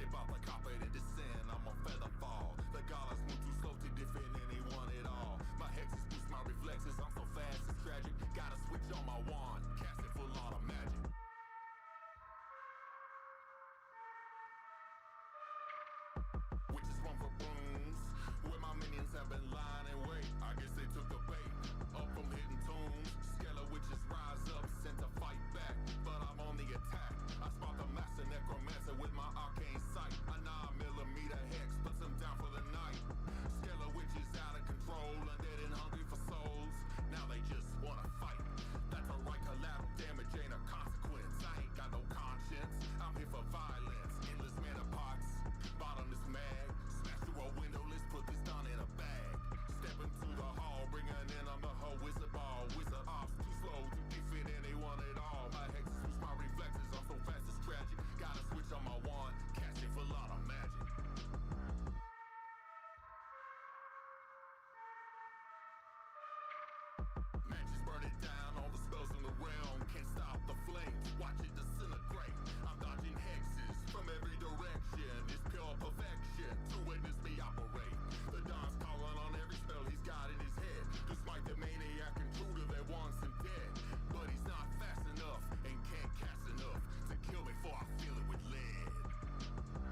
Step out the carpet and descend, I'm a feather fall. The goddess move too slow to defend anyone at all. My hexes boost my reflexes, I'm so fast it's tragic. Gotta switch on my wand, cast it full out of magic. Witches run for brooms, where my minions have been lying in wait. I guess they took the bait, up from hidden tombs. Scalar witches rise up, sent to fight back, but I'm on the attack. I spot the master necromancer with my arcane sight. A 9mm hex puts him down for the night. Scalar witches out of control, undead and hungry for souls. Now they just wanna fight. That's a right, collateral damage ain't a consequence. I ain't got no conscience, I'm here for violence. Endless mana pots, bottomless mag. Smash through a window, let's put this down in a bag. Step into the hall, bring an in on the whole wizard ball. Wizard ops too slow to defeat anyone at all. My hexes use my reflexes, I'm so fast it's tragic. Gotta switch on my wand, cast it for a lot of magic. Matches burn it down, all the spells in the realm can't stop the flames, watch it disintegrate. I'm dodging hexes from every direction, it's pure perfection to witness me operate. The Don's calling on every spell he's got in his head to smite the maniac intruder that wants him dead. But he's not fast enough and can't cast enough to kill me before I feel it with lead.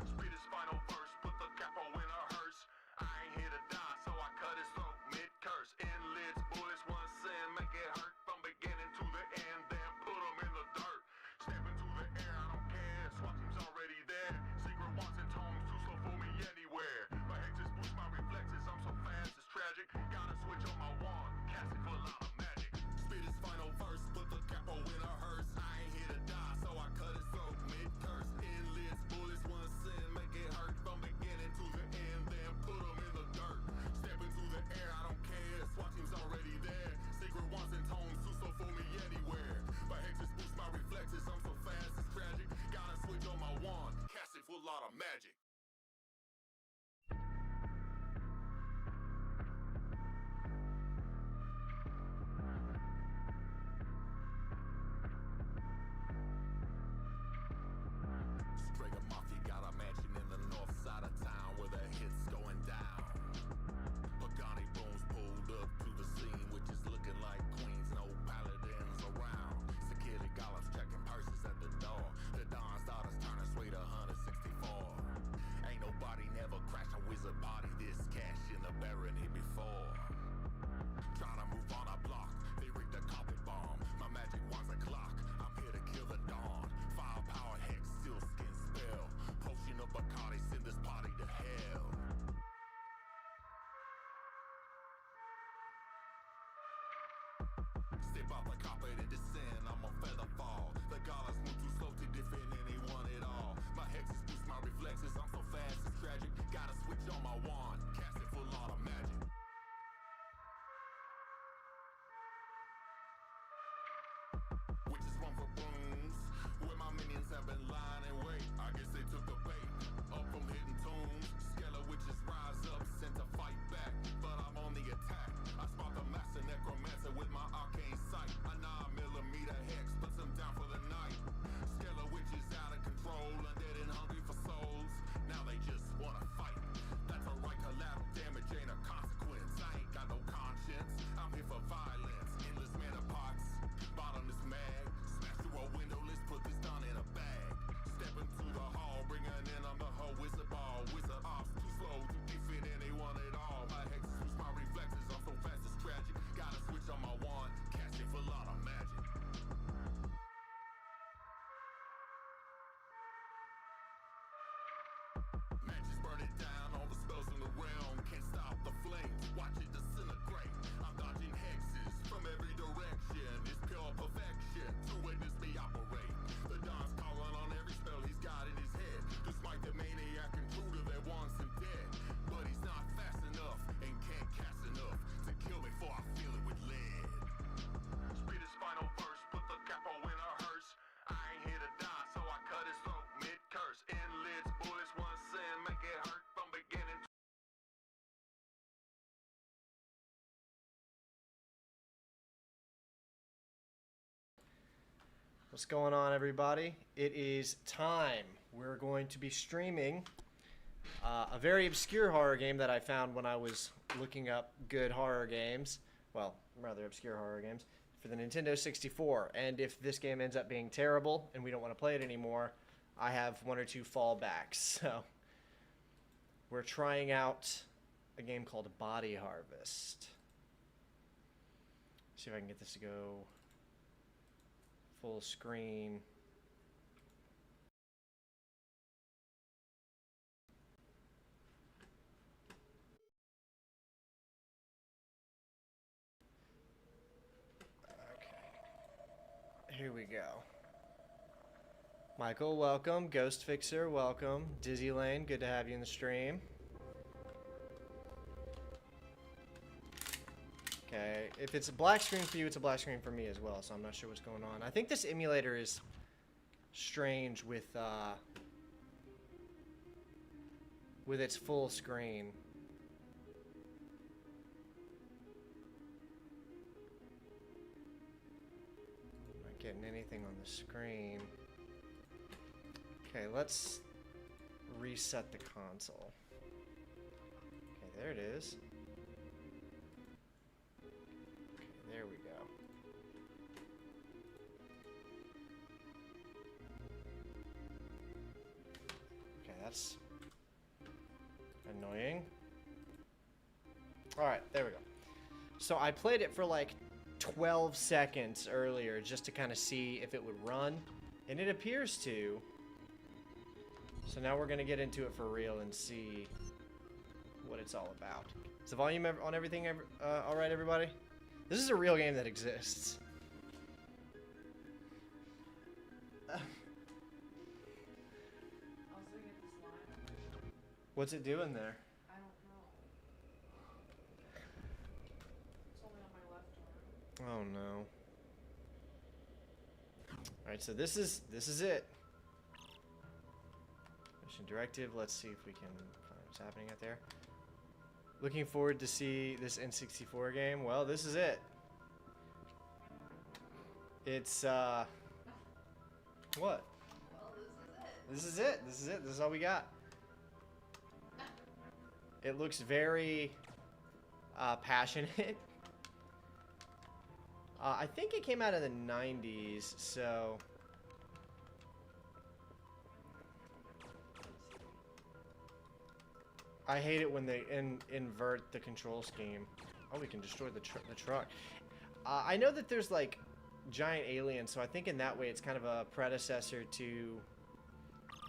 Spit his final verse, put the capo in a hearse. I ain't here to die, so I cut his throat mid-curse. Inlets, bullets, one sin, make it hurt from beginning to the end, then put him in the dirt. Step into the air, I don't care, SWAT team's already there. Secret wants and tomes, too slow for me anywhere. My hexes boost my reflexes, I'm so fast it's tragic. Gotta switch on my wand, cast it for a lot of magic. Spit his final verse, put the capo in a hearse. I ain't here to die, so I cut his throat mid-curse. Inlets, bullets, one sin, make it hurt from beginning to the end, then put him in the dirt. Step into the air, I don't care, SWAT team's already there. Secret wants and tones, too slow for me anywhere. My hexes boost my reflexes, I'm so fast it's tragic. Gotta switch on my wand, cast it for a lot of magic. Straight Mafia got a mansion in the north side of town where the hits going down. Pagani booms pulled up to the scene, which is looking like queens, no paladins around. Security gollops checking purses at the door. The Don's daughters turning sweet 164. Ain't nobody never crashed a wizard party this cash in the barony before. Trying to move on a block, they rigged a carpet bomb. My magic wand's a clock, I'm here to kill the dawn. Firepower hex, seal skin spell. Potion of Bacardi, send this party to hell. Step out the carpet and descend, I'm a feather fall. The goddess move too slow to defend anyone at all. My hexes boost my reflexes, I'm so fast it's tragic. Gotta switch on my wand, cast it for a lot of magic. Witches run for brooms, where my minions have been lying in wait. I guess they took the bait, up from hidden tombs. Scalar witches rise up, sent to fight back, but I'm on the attack. I spot the master necromancer with my arcane sight. A 9mm hex puts him down for the night. Scalar witches out of control, undead and hungry for souls. Now they just wanna fight. That's a right, collateral damage ain't a consequence. I ain't got no conscience, I'm here for violence. Endless mana pots, bottomless mag. Smash through a window, let's put this down in a bag. Step into the hall, bring an in on the whole wizard ball. Wizard ops too slow to defeat anyone at all. My hexes use my reflexes, I'm so fast it's tragic. Gotta switch on my wand, cast it for a lot of magic. Matches burn it down, all the spells in the realm can't stop the flames, watch it disintegrate. I'm dodging hexes from every direction, it's pure perfection to witness me operate. The Don's calling on every spell he's got in his head to smite the maniac intruder that wants him dead. But he's not fast enough and can't cast enough to kill me before I feel it with lead. Spit his final verse, put the capo in a hearse. I ain't here to die, so I cut his throat mid-curse. Inlets, bullets, one sin, make it hurt from beginning. What's going on, everybody? It is time. We're going going to be streaming a very obscure horror game that I found when I was looking up good horror games. Well, rather obscure horror games for the Nintendo 64. And if this game ends up being terrible and we don't want to play it anymore, I have one or two fallbacks. So we're trying out a game called Body Harvest. See if I can get this to go full screen. Okay. Here we go. Michael, welcome. Ghost Fixer, welcome. Dizzy Lane, good to have you in the stream. Okay, if it's a black screen for you, it's a black screen for me as well, so I'm not sure what's going on. I think this emulator is strange with its full screen. I'm not getting anything on the screen. Okay, let's reset the console. Okay, there it is. There we go. Okay, that's annoying. Alright, there we go. So I played it for like 12 seconds earlier just to kind of see if it would run, and it appears to. So now we're going to get into it for real and see what it's all about. Is the volume on everything alright, everybody? This is a real game that exists. What's it doing there? I don't know. It's only on my left arm. Oh no. Alright, so this is it. Mission directive. Let's see if we can find what's happening out there. Looking forward to see this N64 game. Well, this is it. It's what? Well, This is it. This is it. This is all we got. It looks very passionate. I think it came out in the 90s, so I hate it when they invert the control scheme. Oh, we can destroy the truck. I know that there's like giant aliens, so I think in that way it's kind of a predecessor to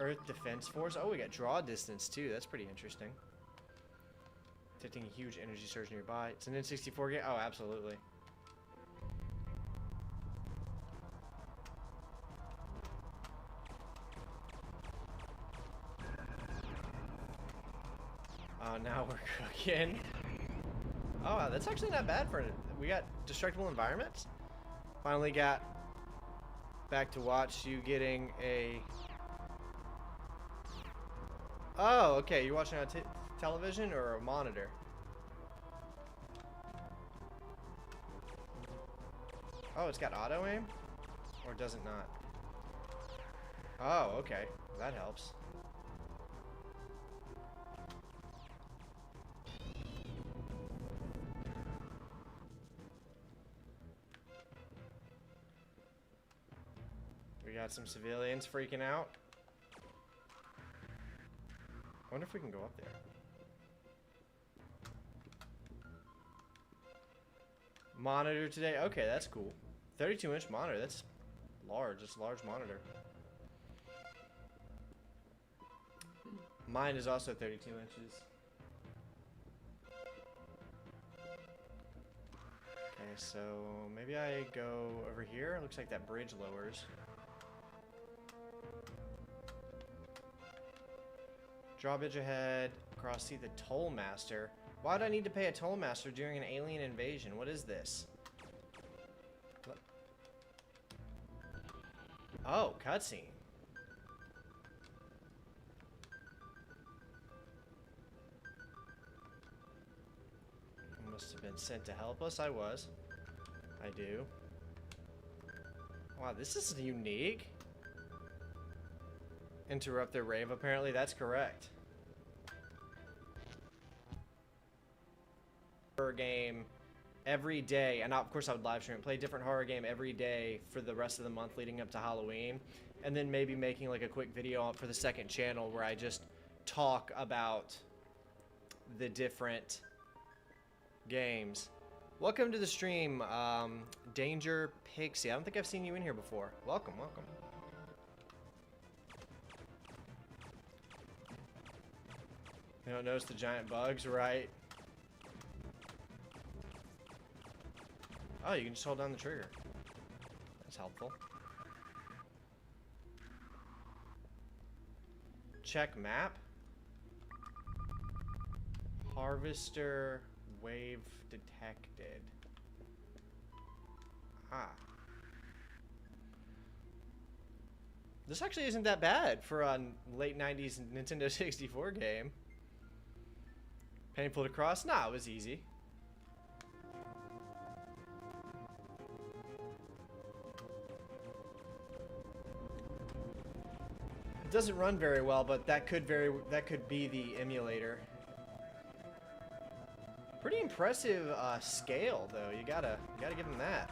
Earth Defense Force. Oh, we got draw distance too. That's pretty interesting. Detecting a huge energy surge nearby. It's an N64 game. Oh, absolutely. Now we're cooking. Oh, wow, that's actually not bad for it. We got destructible environments. Finally got back to watch you getting a... Oh, okay. You're watching on television or a monitor? Oh, it's got auto aim? Or does it not? Oh, okay. That helps. We got some civilians freaking out. I wonder if we can go up there. Monitor today. Okay, that's cool. 32-inch monitor. That's large. That's a large monitor. Mine is also 32 inches. Okay, so maybe I go over here. Looks like that bridge lowers. Drawbridge ahead. Cross see the Toll Master. Why would I need to pay a Toll Master during an alien invasion? What is this? What? Oh, cutscene. Must have been sent to help us. I was. I do. Wow, this is unique. Interrupt their rave, apparently. That's correct. Horror game every day, and of course I would live stream it, play a different horror game every day for the rest of the month leading up to Halloween, and then maybe making like a quick video for the second channel where I just talk about the different games. Welcome to the stream, Danger Pixie. I don't think I've seen you in here before. Welcome, welcome. You don't notice the giant bugs, right? Oh, you can just hold down the trigger. That's helpful. Check map. Harvester wave detected. Ah. This actually isn't that bad for a late 90s Nintendo 64 game. Painful to cross? Nah, it was easy. It doesn't run very well, but that could be the emulator. Pretty impressive scale, though. You gotta give them that.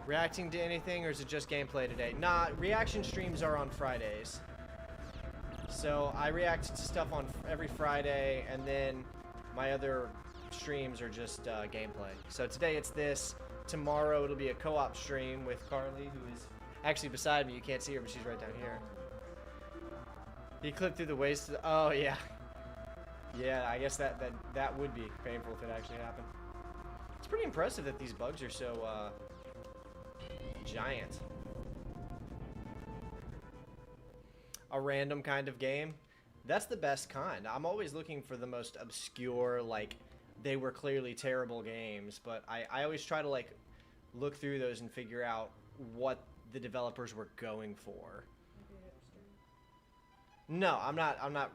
Reacting to anything, or is it just gameplay today? Nah, reaction streams are on Fridays. So I react to stuff on every Friday, and then my other streams are just gameplay. So today it's this. Tomorrow it'll be a co-op stream with Carly, who is actually beside me. You can't see her, but she's right down here. He clipped through the waist. Oh yeah, yeah. I guess that would be painful if it actually happened. It's pretty impressive that these bugs are so giant. A random kind of game. That's the best kind. I'm always looking for the most obscure, like, they were clearly terrible games, but I always try to, like, look through those and figure out what the developers were going for. No, I'm not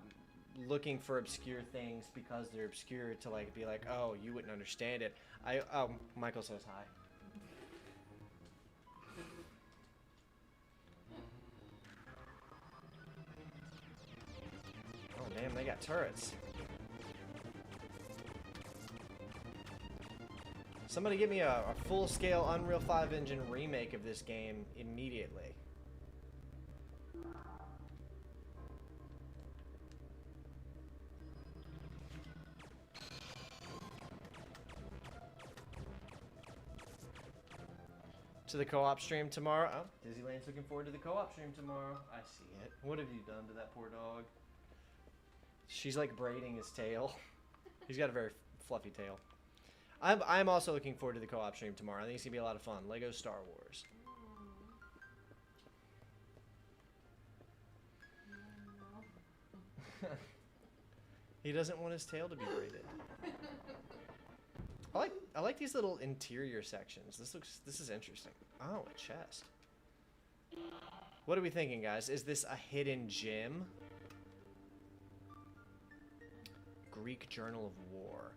looking for obscure things because they're obscure to, like, be like, oh, you wouldn't understand it. Oh, Michael says hi. Oh, damn, they got turrets. Somebody give me a full-scale Unreal 5 engine remake of this game immediately. To the co-op stream tomorrow. Oh, Disneyland's looking forward to the co-op stream tomorrow. I see it. What have you done to that poor dog? She's like braiding his tail. He's got a very fluffy tail. I'm also looking forward to the co-op stream tomorrow. I think it's gonna be a lot of fun. Lego Star Wars. He doesn't want his tail to be braided. I like these little interior sections. This is interesting. Oh, a chest. What are we thinking, guys? Is this a hidden gem? Greek Journal of War.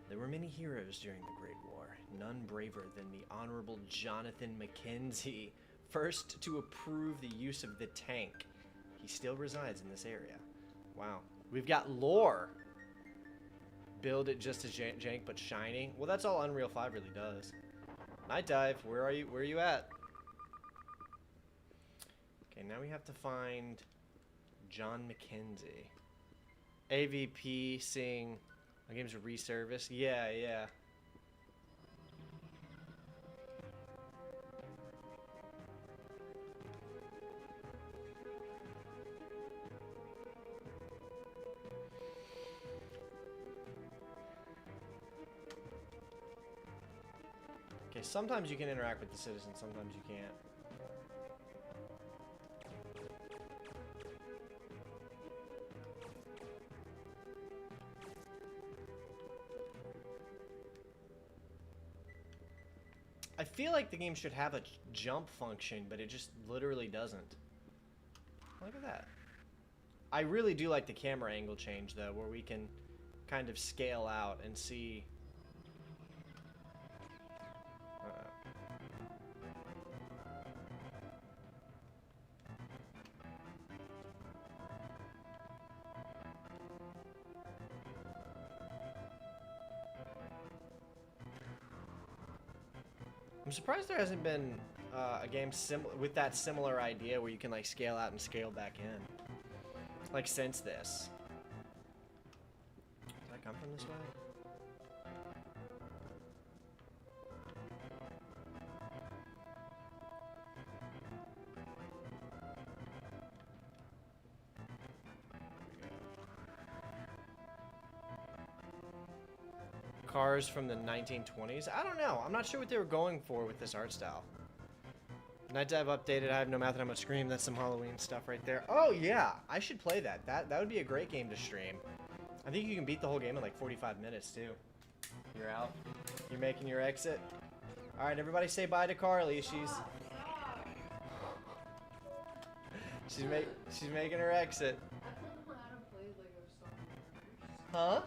There were many heroes during the Great War, none braver than the Honorable Jonathan Mackenzie, first to approve the use of the tank. He still resides in this area. Wow. We've got lore. Build it just as jank but shiny. Well, that's all Unreal 5 really does. Night Dive, where are you? Where are you at? Okay, now we have to find John Mackenzie. AVP seeing my game's a reservice. Yeah, yeah. Okay, sometimes you can interact with the citizens, sometimes you can't. I feel like the game should have a jump function, but it just literally doesn't. Look at that. I really do like the camera angle change, though, where we can kind of scale out and see... I'm surprised there hasn't been a game with that similar idea where you can like scale out and scale back in. Like since this. Did I come from this way? Cars from the 1920s? I don't know. I'm not sure what they were going for with this art style. Night Dive updated. I have no math and I'm gonna scream. That's some Halloween stuff right there. Oh yeah, I should play that. That would be a great game to stream. I think you can beat the whole game in like 45 minutes too. You're out. You're making your exit. All right, everybody say bye to Carly. She's making her exit. Huh?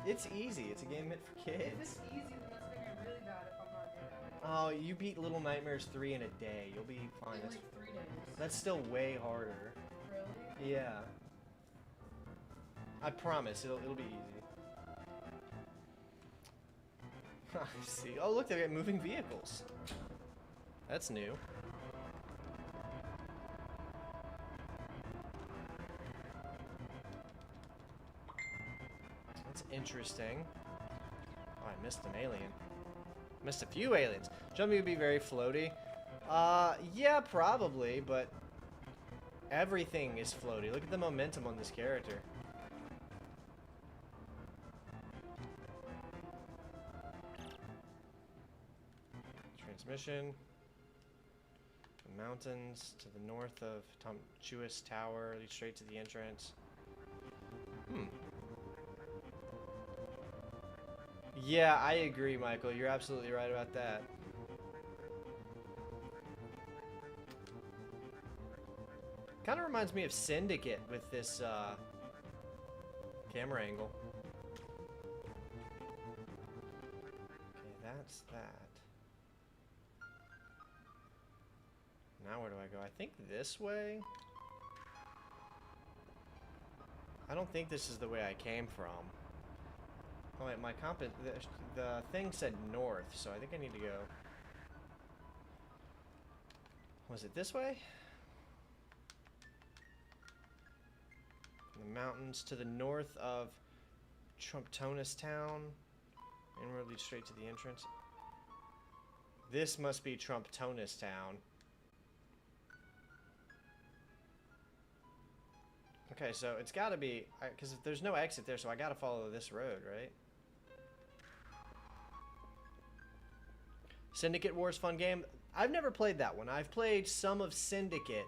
It's easy. It's a game meant for kids. If it's easy, then that's gonna get really bad if I'm not good at it. Oh, you beat Little Nightmares 3 in a day. You'll be fine. In like 3 days. That's still way harder. Really? Yeah. I promise, it'll be easy. I see. Oh, look, they got moving vehicles. That's new. That's interesting. Oh, I missed an alien. Missed a few aliens. Jumping would be very floaty. Yeah, probably, but everything is floaty. Look at the momentum on this character. Transmission. The mountains to the north of Tumultuous Tower lead straight to the entrance. Yeah, I agree, Michael. You're absolutely right about that. Kind of reminds me of Syndicate with this camera angle. Okay, that's that. Now where do I go? I think this way? I don't think this is the way I came from. Oh wait, the thing said north, so I think I need to go. Was it this way? The mountains to the north of Trumptonus Town. Inward leads straight to the entrance. This must be Trumptonus Town. Okay, so it's got to be, because there's no exit there, so I got to follow this road, right? Syndicate Wars, fun game. I've never played that one. I've played some of Syndicate,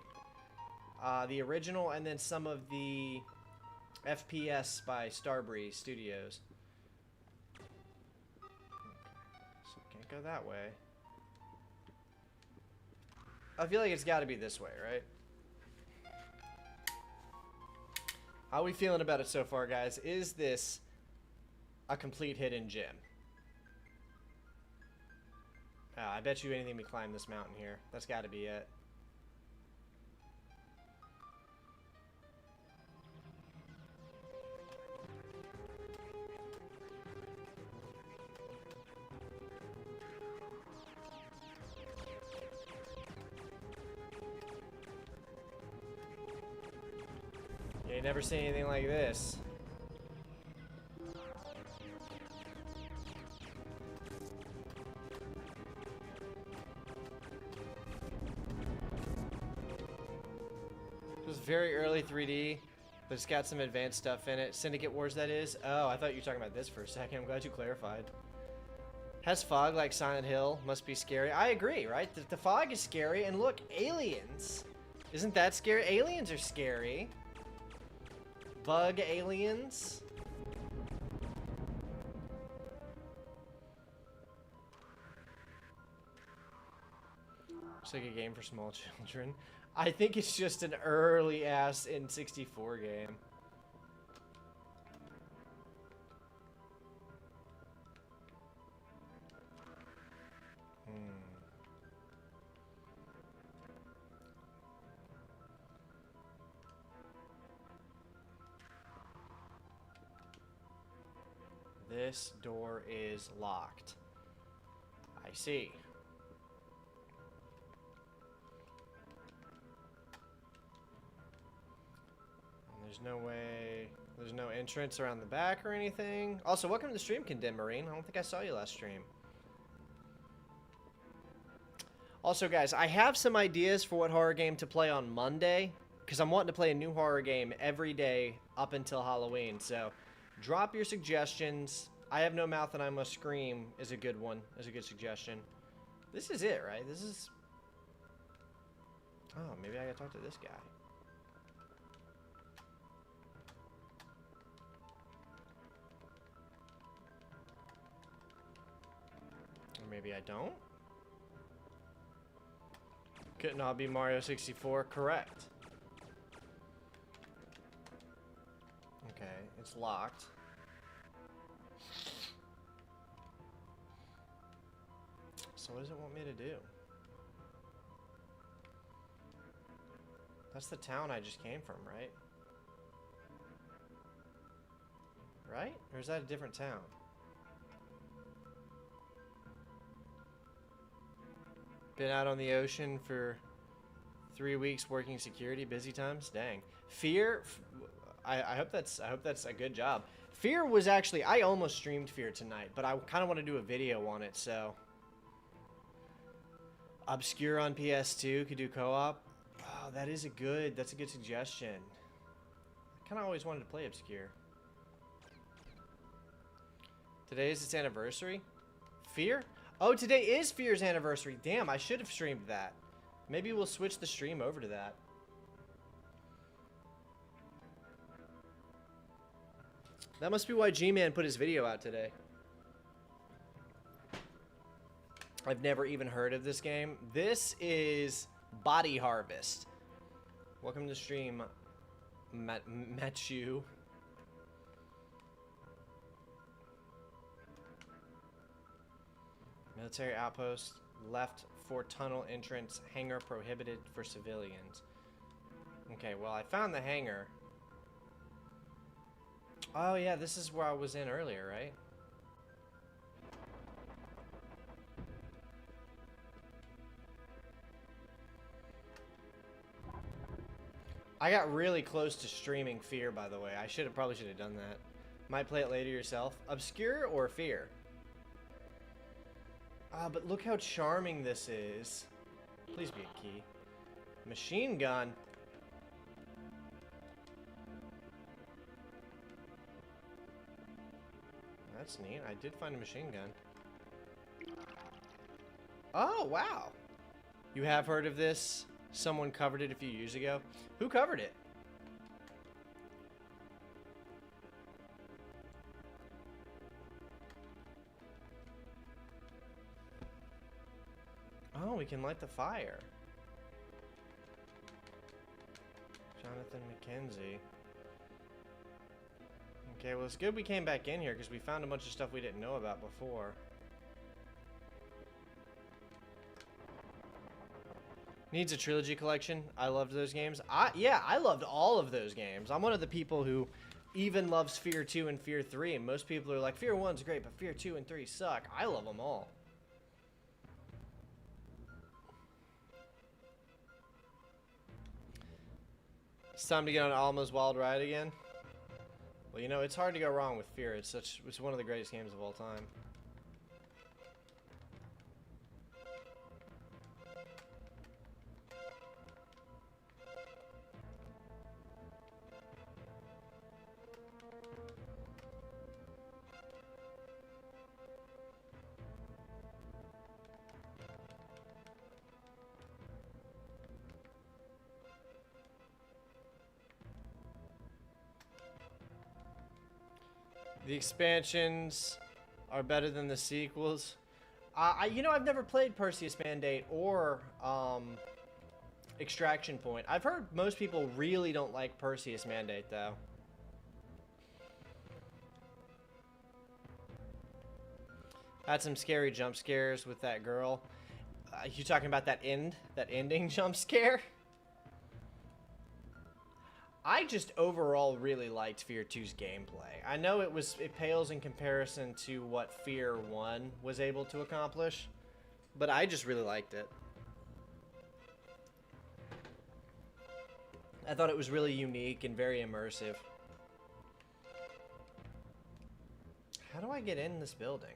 the original, and then some of the FPS by Starbreeze Studios. Okay, so can't go that way. I feel like it's got to be this way, right? How are we feeling about it so far, guys? Is this a complete hidden gem? I bet you anything we climb this mountain here. That's got to be it. Yeah, you never seen anything like this. It was very early 3D, but it's got some advanced stuff in it. Syndicate Wars, that is. Oh, I thought you were talking about this for a second. I'm glad you clarified. Has fog like Silent Hill. Must be scary. I agree, right? The fog is scary. And look, aliens. Isn't that scary? Aliens are scary. Bug aliens. Looks like a game for small children. I think it's just an early ass N64 game. This door is locked. I see. And there's no way... There's no entrance around the back or anything. Also, welcome to the stream, Condemned Marine. I don't think I saw you last stream. Also, guys, I have some ideas for what horror game to play on Monday, because I'm wanting to play a new horror game every day up until Halloween. So, drop your suggestions. I Have No Mouth and I Must Scream is a good one, is a good suggestion. This is it, right? This is... Oh, maybe I gotta talk to this guy. Or maybe I don't? Could not be Mario 64, correct. Okay, it's locked. So what does it want me to do? That's the town I just came from, right? Right? Or is that a different town? Been out on the ocean for 3 weeks working security, busy times. Dang. Fear. I hope that's a good job. Fear was actually, I almost streamed Fear tonight, but I kind of want to do a video on it. So Obscure on PS2 could do co-op. Oh, that's a good suggestion. I kind of always wanted to play Obscure. Today is its anniversary. Fear. Oh, today is Fear's anniversary. Damn, I should have streamed that. Maybe we'll switch the stream over to that. That must be why G-Man put his video out today. I've never even heard of this game. This is Body Harvest. Welcome to the stream, Matthew. Military outpost, left for tunnel entrance, hangar prohibited for civilians. Okay, well, I found the hangar. Oh, yeah, this is where I was in earlier, right? I got really close to streaming Fear, by the way. I probably should have done that. Might play it later yourself. Obscure or Fear? Ah, but look how charming this is. Please be a key. Machine gun. That's neat. I did find a machine gun. Oh, wow. You have heard of this? Someone covered it a few years ago. Who covered it? Oh, we can light the fire. Jonathan McKenzie. Okay, well, it's good we came back in here because we found a bunch of stuff we didn't know about before. Needs a trilogy collection. I loved those games. Yeah, I loved all of those games. I'm one of the people who even loves Fear 2 and Fear 3, and most people are like, Fear 1's great, but Fear 2 and 3 suck. I love them all. It's time to get on Alma's Wild Ride again. Well, you know, it's hard to go wrong with Fear. It's one of the greatest games of all time. The expansions are better than the sequels. You know, I've never played Perseus Mandate or Extraction Point. I've heard most people really don't like Perseus Mandate, though. Had some scary jump scares with that girl. You talking about that ending jump scare? I just overall really liked Fear 2's gameplay. I know it pales in comparison to what Fear 1 was able to accomplish, but I just really liked it. I thought it was really unique and very immersive. How do I get in this building?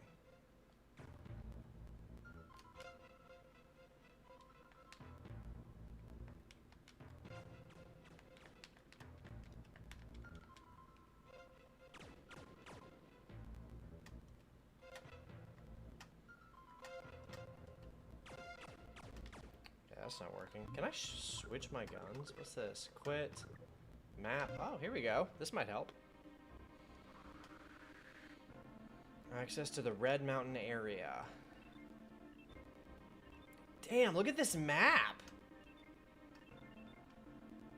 That's not working. Can I switch my guns? What's this? Quit. Map. Oh, here we go. This might help. Access to the Red Mountain area. Damn, look at this map.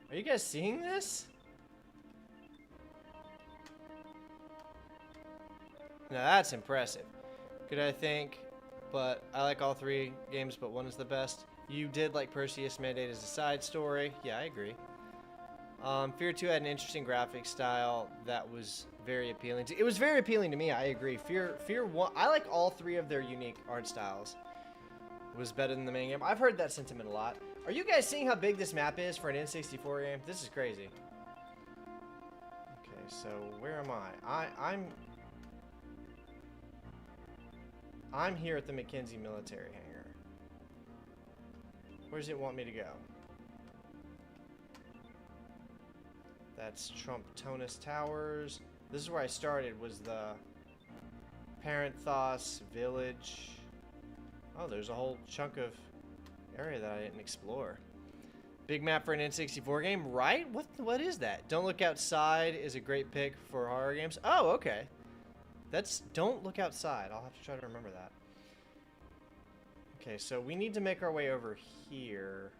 Are you guys seeing this? Now that's impressive. Good, I think, but I like all three games, but one is the best. You did like Perseus Mandate as a side story. Yeah, I agree. Fear 2 had an interesting graphic style that was very appealing. It was very appealing to me, I agree. Fear 1, I like all three of their unique art styles. It was better than the main game. I've heard that sentiment a lot. Are you guys seeing how big this map is for an N64 game? This is crazy. Okay, so where am I? I'm here at the McKenzie military hangar. Where does it want me to go? That's Trumptonus Towers. This is where I started, was the Parenthos Village. Oh, there's a whole chunk of area that I didn't explore. Big map for an N64 game, right? What is that? Don't Look Outside is a great pick for horror games. Oh, okay. That's Don't Look Outside. I'll have to try to remember that. Okay, so we need to make our way over here.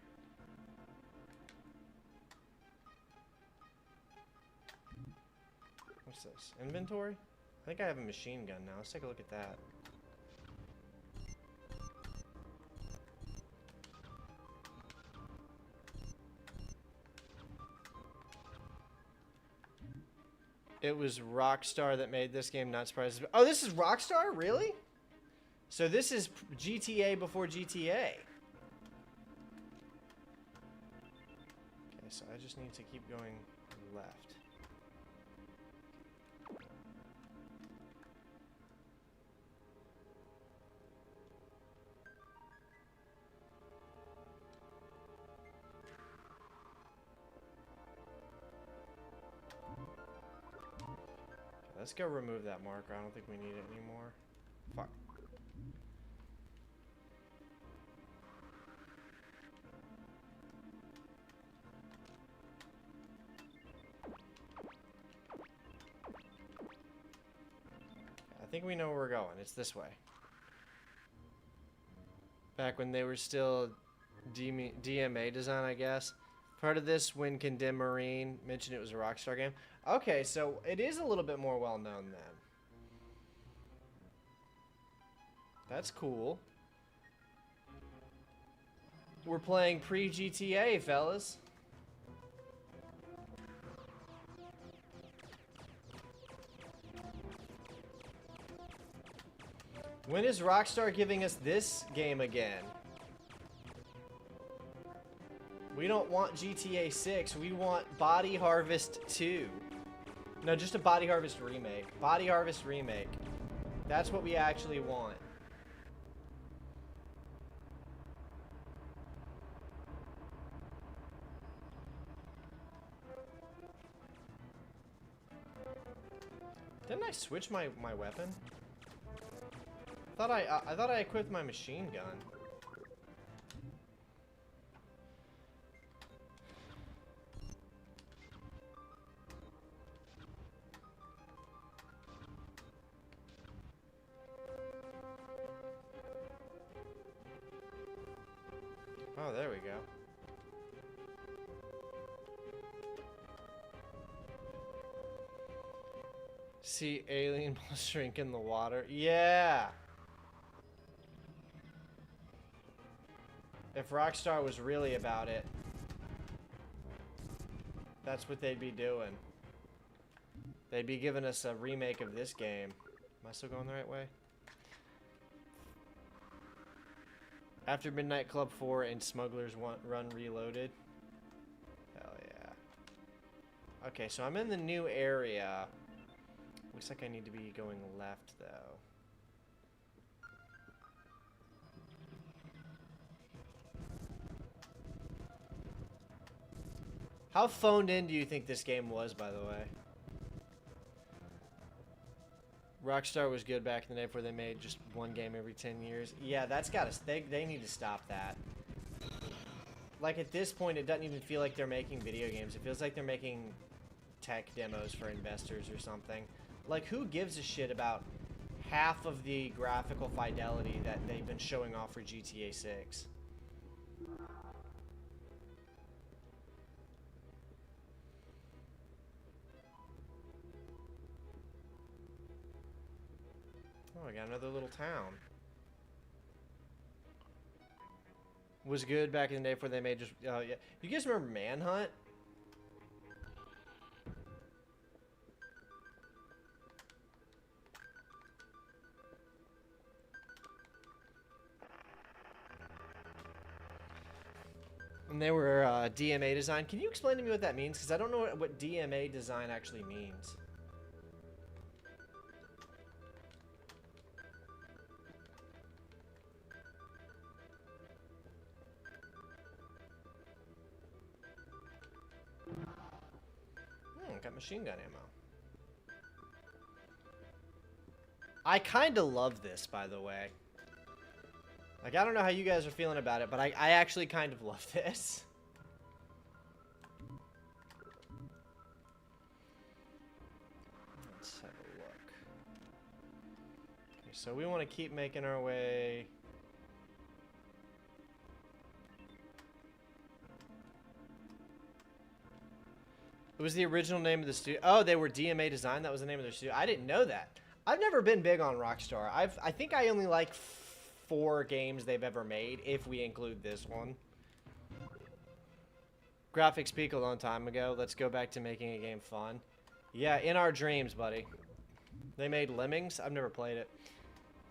What's this? Inventory? I think I have a machine gun now. Let's take a look at that. It was Rockstar that made this game, not surprised. Oh, this is Rockstar? Really? So this is GTA before GTA. Okay, so I just need to keep going left. Let's go remove that marker. I don't think we need it anymore. Fuck. I think we know where we're going. It's this way. Back when they were still DMA design, I guess. Part of this, when Condemned Marine mentioned it was a Rockstar game. Okay, so it is a little bit more well-known then. That's cool. We're playing pre-GTA, fellas. When is Rockstar giving us this game again? We don't want GTA 6. We want Body Harvest 2. No, just a Body Harvest remake. Body Harvest remake. That's what we actually want. Didn't I switch my weapon? I thought I equipped my machine gun. Oh, there we go. See alien balls shrink in the water. Yeah. If Rockstar was really about it, that's what they'd be doing. They'd be giving us a remake of this game. Am I still going the right way? After Midnight Club 4 and Run Reloaded. Hell yeah. Okay, so I'm in the new area. Looks like I need to be going left, though. How phoned in do you think this game was, by the way? Rockstar was good back in the day before they made just one game every 10 years. Yeah, that's gotta... They need to stop that. Like, at this point, it doesn't even feel like they're making video games. It feels like they're making tech demos for investors or something. Like, who gives a shit about half of the graphical fidelity that they've been showing off for GTA 6? Oh, I got another little town. Was good back in the day before they made just... Oh, yeah. You guys remember Manhunt? And they were DMA design. Can you explain to me what that means? Because I don't know what DMA design actually means. Got machine gun ammo. I kind of love this, by the way. Like, I don't know how you guys are feeling about it, but I actually kind of love this. Let's have a look. Okay, so we want to keep making our way... It was the original name of the studio. Oh, they were DMA Design. That was the name of their studio. I didn't know that. I've never been big on Rockstar. I think I only like 4 games they've ever made, if we include this one. Graphics peaked a long time ago. Let's go back to making a game fun. Yeah, in our dreams, buddy. They made Lemmings. I've never played it.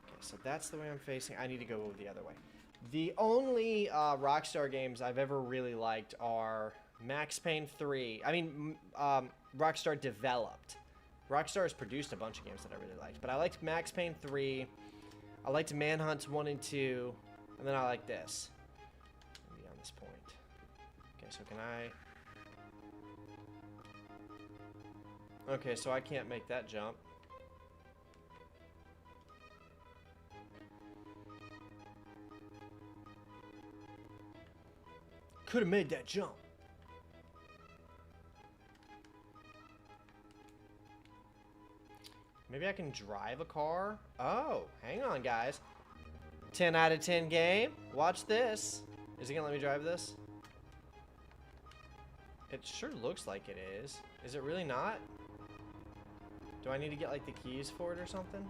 Okay, so that's the way I'm facing. I need to go the other way. The only Rockstar games I've ever really liked are... Max Payne 3. I mean, Rockstar developed. Rockstar has produced a bunch of games that I really liked. But I liked Max Payne 3. I liked Manhunt 1 and 2. And then I like this. Maybe on this point. Okay, so can I... Okay, so I can't make that jump. Could have made that jump. Maybe I can drive a car? Oh, hang on, guys. 10 out of 10 game. Watch this. Is it gonna let me drive this? It sure looks like it is. Is it really not? Do I need to get, like, the keys for it or something?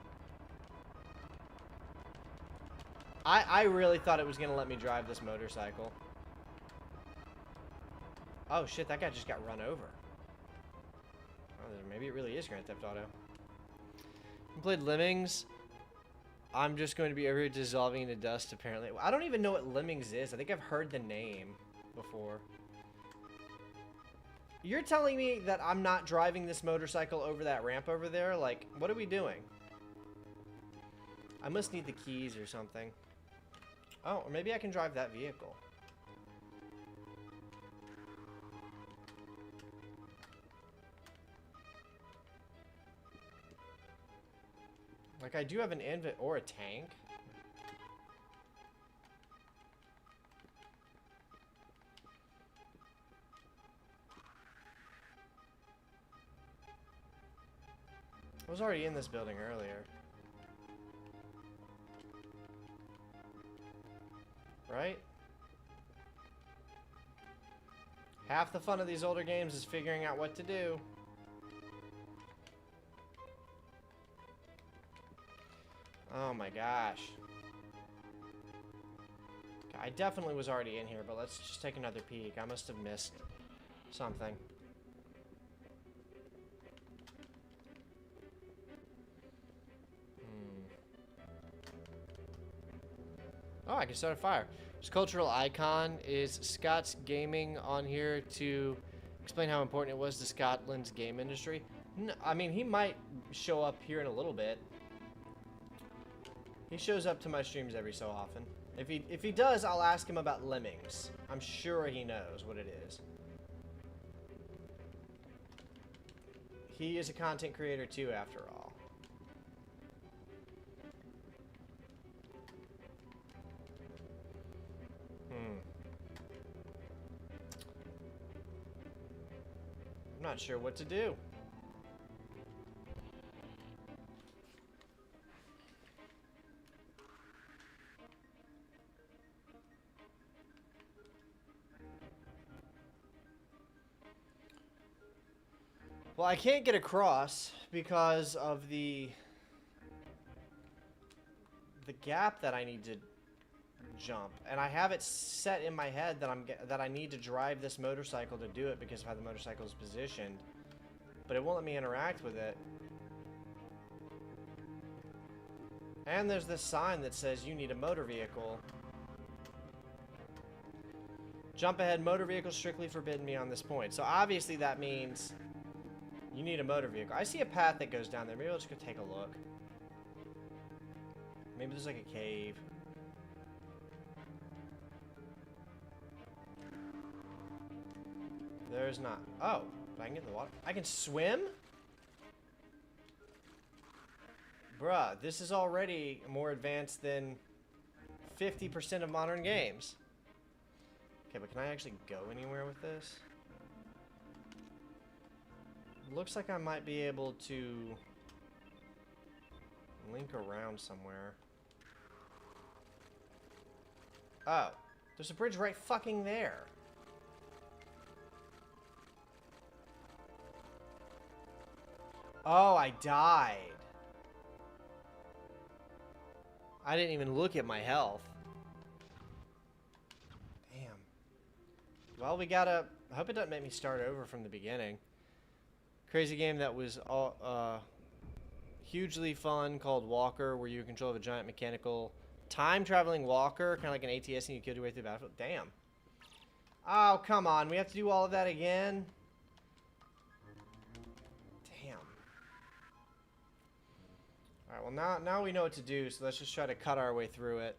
I really thought it was gonna let me drive this motorcycle. Oh, shit, that guy just got run over. Oh, maybe it really is Grand Theft Auto. I played Lemmings. I'm just going to be over here dissolving into dust, apparently. I don't even know what Lemmings is. I think I've heard the name before. You're telling me that I'm not driving this motorcycle over that ramp over there? Like, what are we doing? I must need the keys or something. Oh, or maybe I can drive that vehicle. Like, I do have an invet or a tank. I was already in this building earlier. Right? Half the fun of these older games is figuring out what to do. Oh my gosh. Okay, I definitely was already in here, but let's just take another peek. I must have missed something. Oh, I can start a fire. This cultural icon is Scott's Gaming on here to explain how important it was to Scotland's game industry. No, I mean, he might show up here in a little bit. He shows up to my streams every so often. If he does, I'll ask him about lemmings. I'm sure he knows what it is. He is a content creator too, after all. I'm not sure what to do. Well, I can't get across because of the gap that I need to jump, and I have it set in my head that I need to drive this motorcycle to do it because of how the motorcycle is positioned, but it won't let me interact with it. And there's this sign that says you need a motor vehicle. Jump ahead, motor vehicle strictly forbidden me on this point. So obviously that means you need a motor vehicle. I see a path that goes down there. Maybe I'll just go take a look. Maybe there's like a cave. There's not. Oh, I can get in the water. I can swim? Bruh, this is already more advanced than 50% of modern games. Okay, but can I actually go anywhere with this? Looks like I might be able to link around somewhere. Oh, there's a bridge right fucking there. Oh, I died. I didn't even look at my health. Damn. Well, we gotta... I hope it doesn't make me start over from the beginning. Crazy game that was hugely fun called Walker, where you control a giant mechanical time-traveling walker, kind of like an ATS, and you kill your way through the battlefield. Damn. Oh, come on. We have to do all of that again? Damn. Alright, well, now we know what to do, so let's just try to cut our way through it.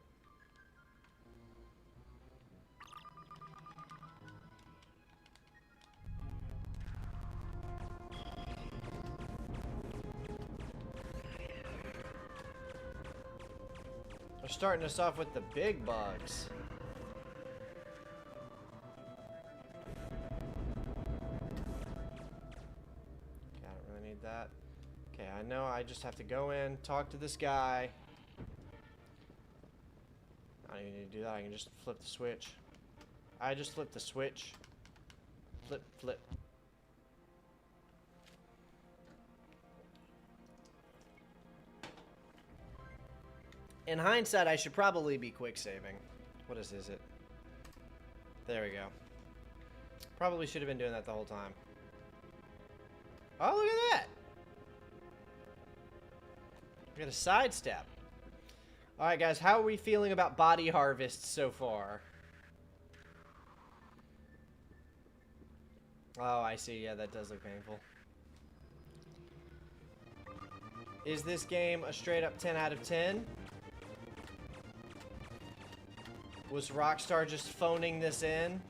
They're starting us off with the big bugs. Okay, I don't really need that. Okay, I know I just have to go in, talk to this guy. I don't even need to do that. I can just flip the switch. I just flipped the switch. Flip, flip. In hindsight, I should probably be quick saving. What is it? There we go. Probably should have been doing that the whole time. Oh, look at that! We got a sidestep. Alright, guys, how are we feeling about body harvest so far? Oh, I see. Yeah, that does look painful. Is this game a straight up 10 out of 10? Was Rockstar just phoning this in?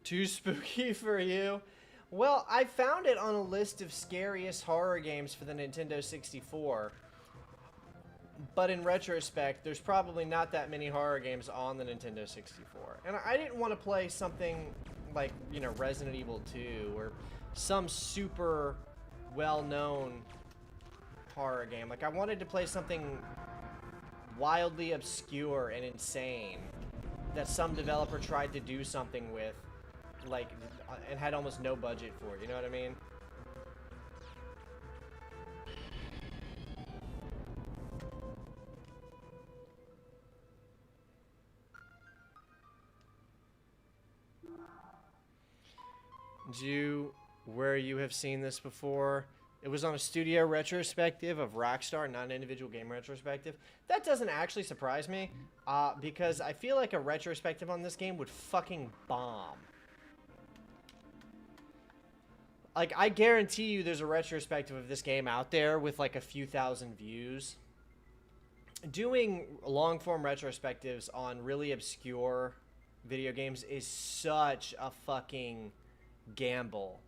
Too spooky for you? Well, I found it on a list of scariest horror games for the Nintendo 64. But in retrospect, there's probably not that many horror games on the Nintendo 64. And I didn't want to play something like, you know, Resident Evil 2 or some super well-known horror game. Like, I wanted to play something wildly obscure and insane that some developer tried to do something with, like, and had almost no budget for it, you know what I mean? where you have seen this before. It was on a studio retrospective of Rockstar, not an individual game retrospective. That doesn't actually surprise me, because I feel like a retrospective on this game would fucking bomb. Like, I guarantee you there's a retrospective of this game out there with like a few thousand views. Doing long-form retrospectives on really obscure video games is such a fucking gamble.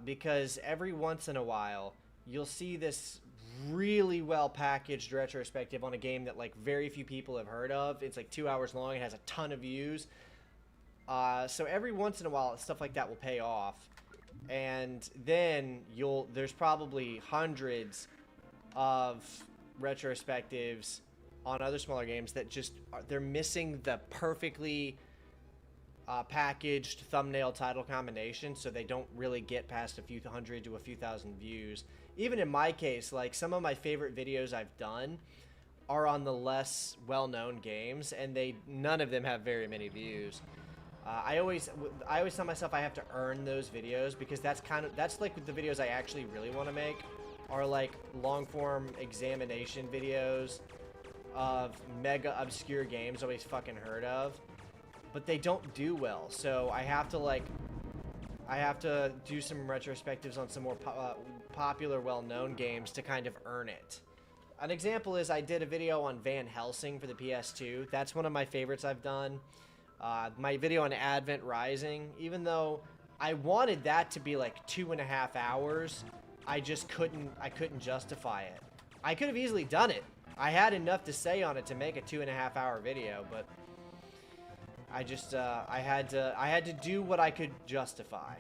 Because every once in a while, you'll see this really well-packaged retrospective on a game that like very few people have heard of. It's like 2 hours long. It has a ton of views. So every once in a while, stuff like that will pay off. And then there's probably hundreds of retrospectives on other smaller games that just they're missing the perfectly packaged thumbnail title combination, so they don't really get past a few hundred to a few thousand views. Even in my case, like some of my favorite videos I've done are on the less well-known games, and none of them have very many views. I always tell myself I have to earn those videos, because that's like the videos I actually really want to make are like long-form examination videos of mega obscure games nobody's fucking heard of, but they don't do well. So I have to do some retrospectives on some more popular, well-known games to kind of earn it. An example is I did a video on Van Helsing for the PS2. That's one of my favorites I've done. My video on Advent Rising, even though I wanted that to be like 2.5 hours, I couldn't justify it. I could have easily done it. I had enough to say on it to make a 2.5 hour video, but I had to do what I could justify.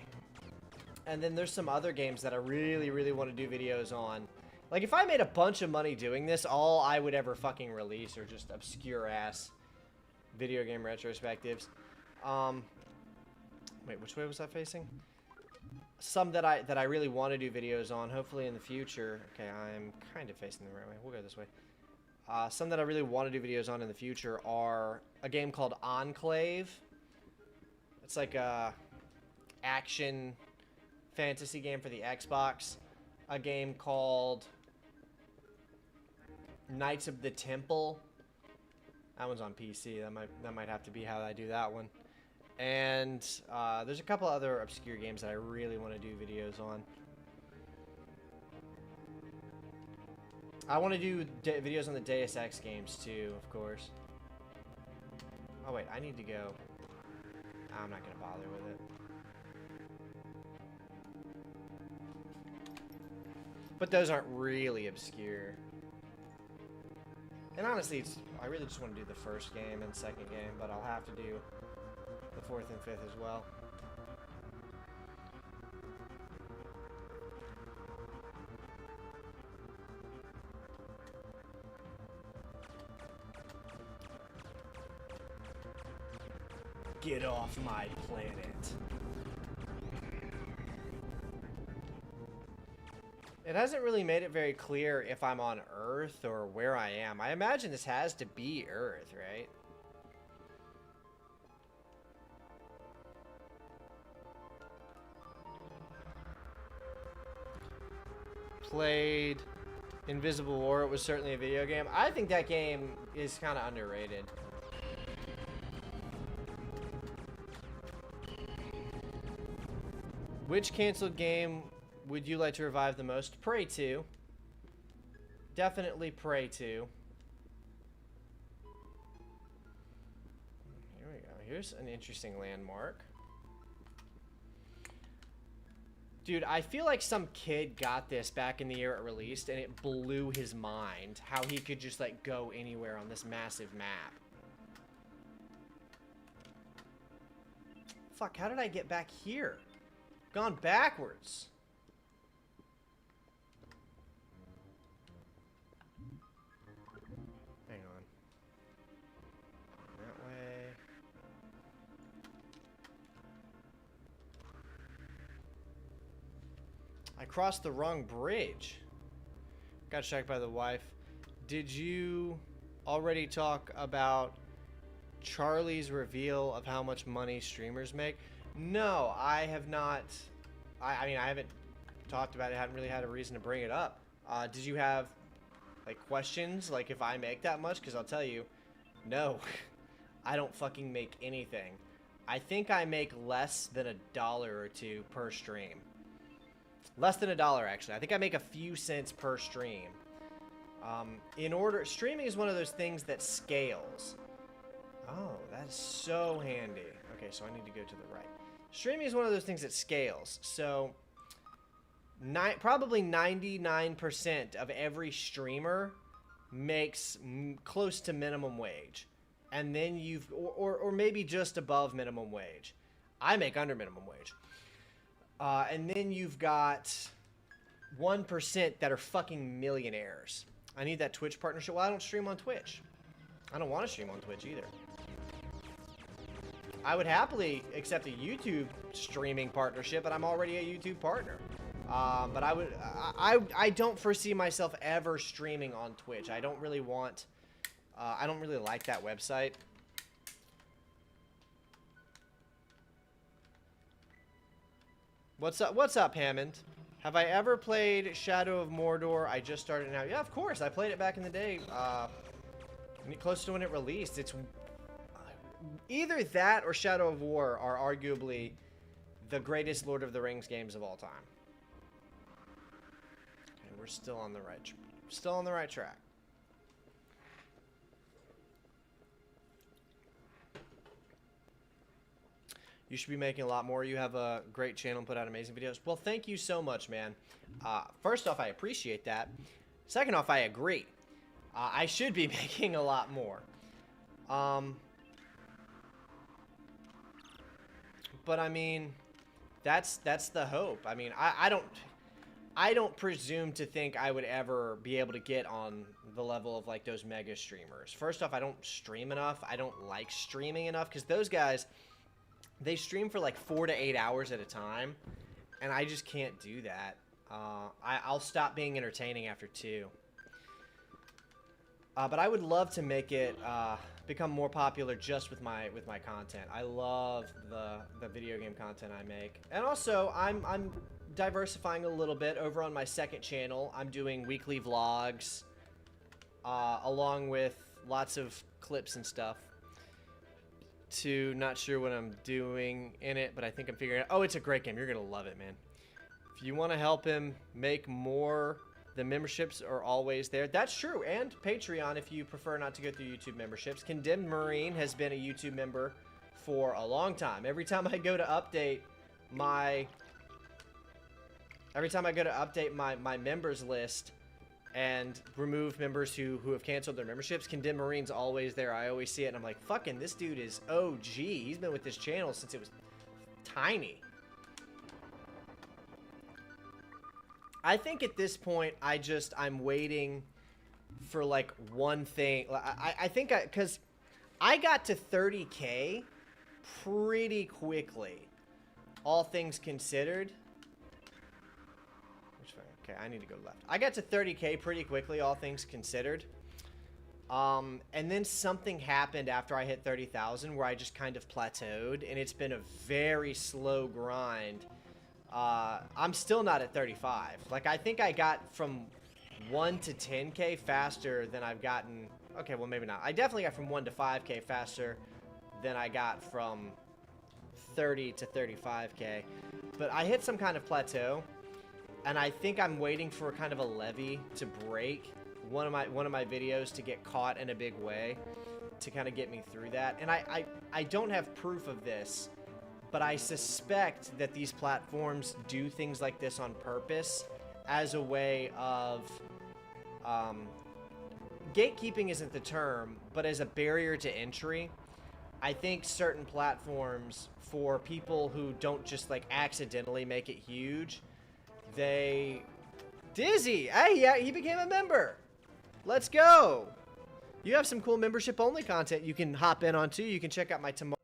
And then there's some other games that I really, really want to do videos on. Like, if I made a bunch of money doing this, all I would ever fucking release are just obscure-ass video game retrospectives. Wait, which way was I facing? Some that I really want to do videos on, hopefully in the future. Okay, I'm kind of facing the right way. We'll go this way. Some that I really want to do videos on in the future are a game called Enclave. It's like a action fantasy game for the Xbox. A game called Knights of the Temple. That one's on PC. That might have to be how I do that one. And there's a couple other obscure games that I really want to do videos on. I want to do videos on the Deus Ex games too, of course. Oh wait, I need to go. I'm not gonna bother with it. But those aren't really obscure. And honestly, I really just want to do the first game and second game, but I'll have to do the fourth and fifth as well. Get off my planet. It hasn't really made it very clear if I'm on Earth or where I am. I imagine this has to be Earth, right? Played Invisible War. It was certainly a video game. I think that game is kind of underrated. Which canceled game would you like to revive the most? Prey 2. Definitely Prey 2. Here we go. Here's an interesting landmark. Dude, I feel like some kid got this back in the year it released, and it blew his mind how he could just, like, go anywhere on this massive map. Fuck, how did I get back here? Gone backwards. Hang on. That way. I crossed the wrong bridge. Got checked by the wife. Did you already talk about Charlie's reveal of how much money streamers make? No, I have not. I mean, I haven't talked about it. I haven't really had a reason to bring it up. Did you have, like, questions? Like, if I make that much? Because I'll tell you, no. I don't fucking make anything. I think I make less than $1 or $2 per stream. Less than $1, actually. I think I make a few cents per stream. Streaming is one of those things that scales. Oh, that's so handy. Okay, so I need to go to the right. Streaming is one of those things that scales. So, probably 99% of every streamer makes close to minimum wage. And then or maybe just above minimum wage. I make under minimum wage. And then you've got 1% that are fucking millionaires. I need that Twitch partnership. Well, I don't stream on Twitch. I don't want to stream on Twitch either. I would happily accept a YouTube streaming partnership, but I'm already a YouTube partner. But I don't foresee myself ever streaming on Twitch. I don't really want, I don't really like that website. What's up, Hammond? Have I ever played Shadow of Mordor? I just started now. Yeah, of course. I played it back in the day, close to when it released. It's either that or Shadow of War are arguably the greatest Lord of the Rings games of all time. Okay, we're still on the right track. You should be making a lot more. You have a great channel and put out amazing videos. Well, thank you so much, man. First off, I appreciate that. Second off, I agree. I should be making a lot more. But I mean, that's the hope. I mean, I don't presume to think I would ever be able to get on the level of like those mega streamers. First off, I don't stream enough. I don't like streaming enough because those guys, they stream for like 4 to 8 hours at a time, and I just can't do that. I'll stop being entertaining after 2. But I would love to make it become more popular just with my content. I love the video game content I make, and also I'm diversifying a little bit over on my second channel. I'm doing weekly vlogs, along with lots of clips and stuff. Not sure what I'm doing in it, but I think I'm figuring out. Oh, it's a great game. You're gonna love it, man. If you want to help him make more, the memberships are always there. That's true. And Patreon, if you prefer not to go through YouTube memberships. Condemned Marine has been a YouTube member for a long time. Every time I go to update my members list and remove members who have canceled their memberships, Condemned Marine's always there. I always see it, and I'm like, fucking, this dude is OG. He's been with this channel since it was tiny. I think at this point, I'm waiting for, like, one thing. I think because I got to 30K pretty quickly, all things considered. Okay, I need to go left. I got to 30K pretty quickly, all things considered. And then something happened after I hit 30,000 where I just kind of plateaued, and it's been a very slow grind. I'm still not at 35. Like, I think I got from 1 to 10K faster than I've gotten. Okay, well, maybe not. I definitely got from 1 to 5K faster than I got from 30 to 35K. But I hit some kind of plateau. And I think I'm waiting for kind of a levee to break one of my videos to get caught in a big way to kind of get me through that. And I don't have proof of this, but I suspect that these platforms do things like this on purpose as a way of gatekeeping isn't the term, but as a barrier to entry. I think certain platforms, for people who don't just like accidentally make it huge, Dizzy! Hey, yeah, he became a member! Let's go! You have some cool membership-only content you can hop in on, too. You can check out my Tomorrow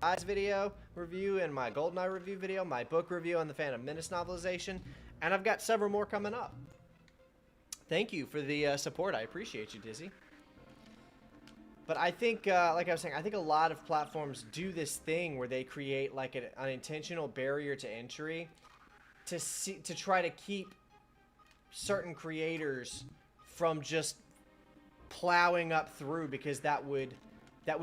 Eyes video review and my GoldenEye review video, my book review on the Phantom Menace novelization, and I've got several more coming up. Thank you for the support. I appreciate you, Dizzy. But I think, like I was saying, I think a lot of platforms do this thing where they create like an intentional barrier to entry to try to keep certain creators from just plowing up through, because that would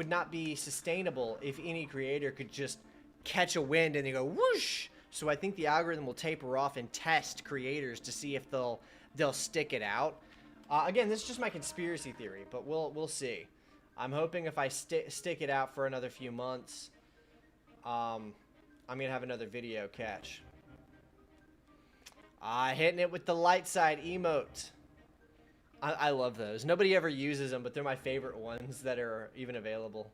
not be sustainable if any creator could just catch a wind and they go whoosh. So I think the algorithm will taper off and test creators to see if they'll stick it out. Again, this is just my conspiracy theory, but we'll see. I'm hoping if I stick it out for another few months, I'm gonna have another video catch. Hitting it with the light side emote. I love those. Nobody ever uses them, but they're my favorite ones that are even available.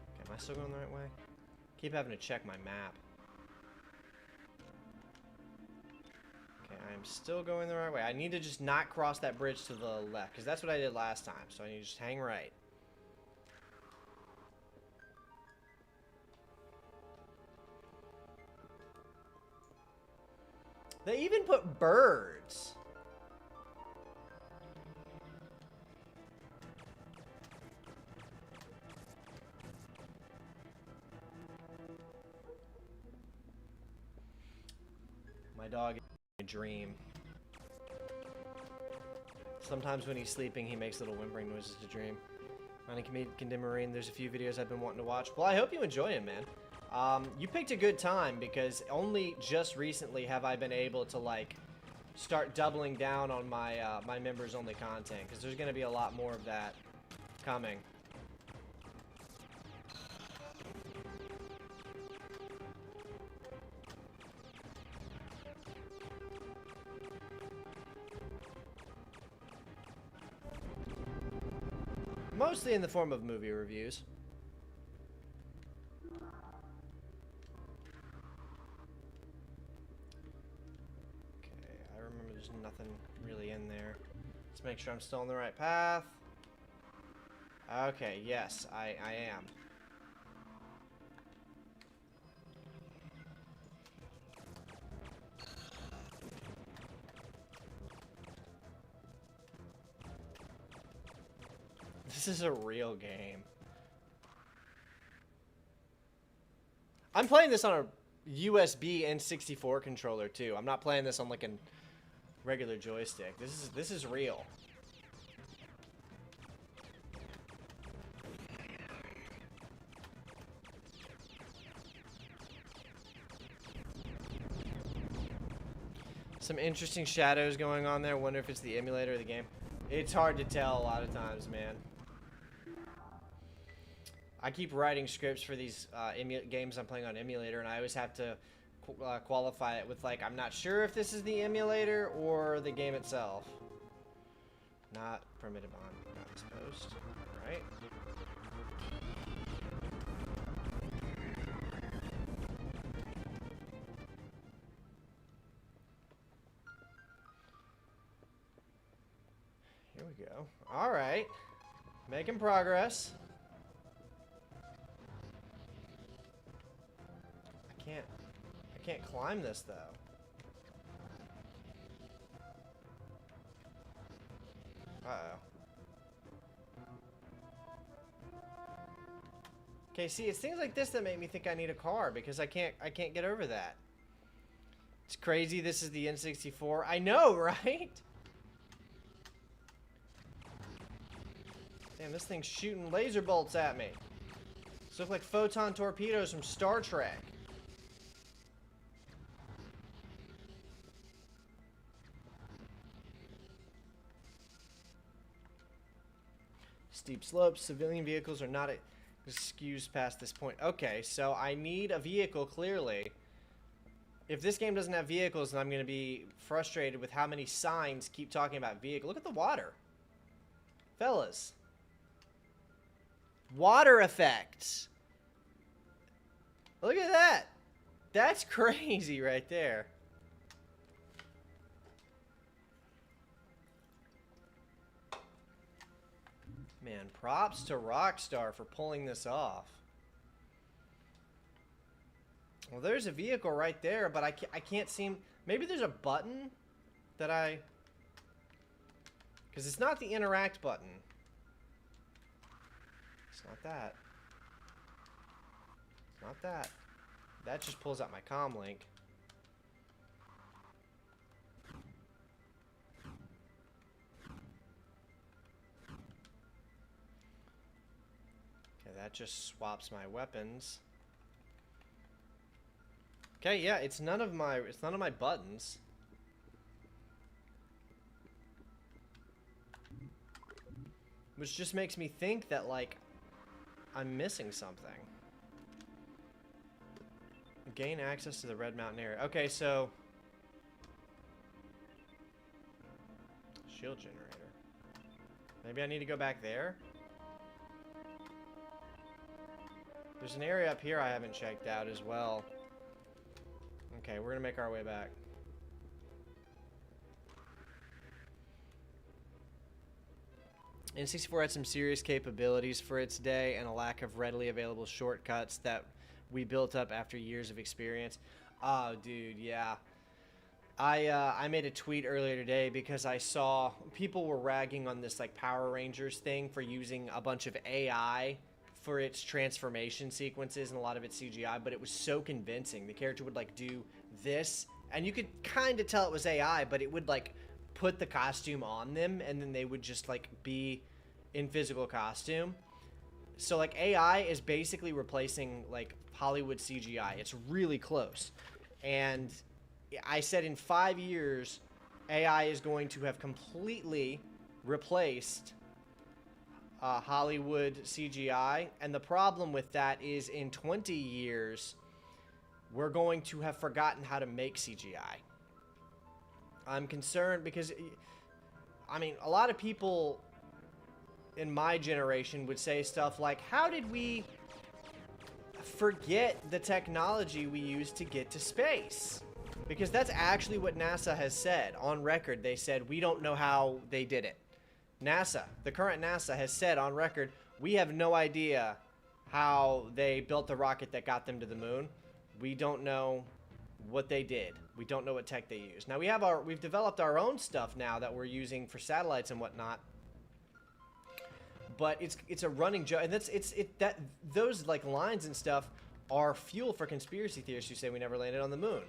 Okay, am I still going the right way? Keep having to check my map. Okay, I'm still going the right way. I need to just not cross that bridge to the left, because that's what I did last time. So I need to just hang right. They even put birds. My dog is a dream. Sometimes when he's sleeping, he makes little whimpering noises to dream. On Condemn Marine, there's a few videos I've been wanting to watch. Well, I hope you enjoy it, man. You picked a good time, because only just recently have I been able to like start doubling down on my my members only content, because there's going to be a lot more of that coming. Mostly in the form of movie reviews. Nothing really in there. Let's make sure I'm still on the right path. Okay, yes, I am. This is a real game. I'm playing this on a USB N64 controller too. I'm not playing this on like a regular joystick. This is real. Some interesting shadows going on there. Wonder if it's the emulator or the game. It's hard to tell a lot of times, man. I keep writing scripts for these games I'm playing on emulator, and I always have to qualify it with like, I'm not sure if this is the emulator or the game itself. Not permitted on, not exposed. Alright. Here we go. Alright. Making progress. I can't climb this though. Uh-oh. Okay, see, it's things like this that make me think I need a car, because I can't get over that. It's crazy. This is the N64. I know, right? Damn, this thing's shooting laser bolts at me. These look like photon torpedoes from Star Trek. Steep slopes. Civilian vehicles are not excused past this point. Okay, so I need a vehicle, clearly. If this game doesn't have vehicles, then I'm going to be frustrated with how many signs keep talking about vehicle. Look at the water. Fellas. Water effects. Look at that. That's crazy right there. Man, props to Rockstar for pulling this off. Well, there's a vehicle right there, but I can't seem... Maybe there's a button that I... Because it's not the interact button. It's not that. It's not that. That just pulls out my comm link. Okay, that just swaps my weapons. Okay, yeah, it's none of my buttons. Which just makes me think that, like, I'm missing something. Gain access to the Red Mountain area. Okay, so... Shield generator. Maybe I need to go back there? There's an area up here I haven't checked out as well. Okay, we're gonna make our way back. N64 had some serious capabilities for its day and a lack of readily available shortcuts that we built up after years of experience. Oh, dude, yeah. I made a tweet earlier today because I saw people were ragging on this like Power Rangers thing for using a bunch of AI for its transformation sequences and a lot of its CGI, but it was so convincing. The character would like do this, and you could kind of tell it was AI, but it would like put the costume on them, and then they would just like be in physical costume. So like AI is basically replacing like Hollywood CGI. It's really close. And I said in 5 years, AI is going to have completely replaced Hollywood CGI. And the problem with that is in 20 years, we're going to have forgotten how to make CGI. I'm concerned because, I mean, a lot of people in my generation would say stuff like, how did we forget the technology we used to get to space? Because that's actually what NASA has said on record. They said, we don't know how they did it. NASA, the current NASA has said on record, we have no idea how they built the rocket that got them to the moon. We don't know what they did. We don't know what tech they used. Now we've developed our own stuff now that we're using for satellites and whatnot. But it's a running joke, and those like lines and stuff are fuel for conspiracy theorists who say we never landed on the moon.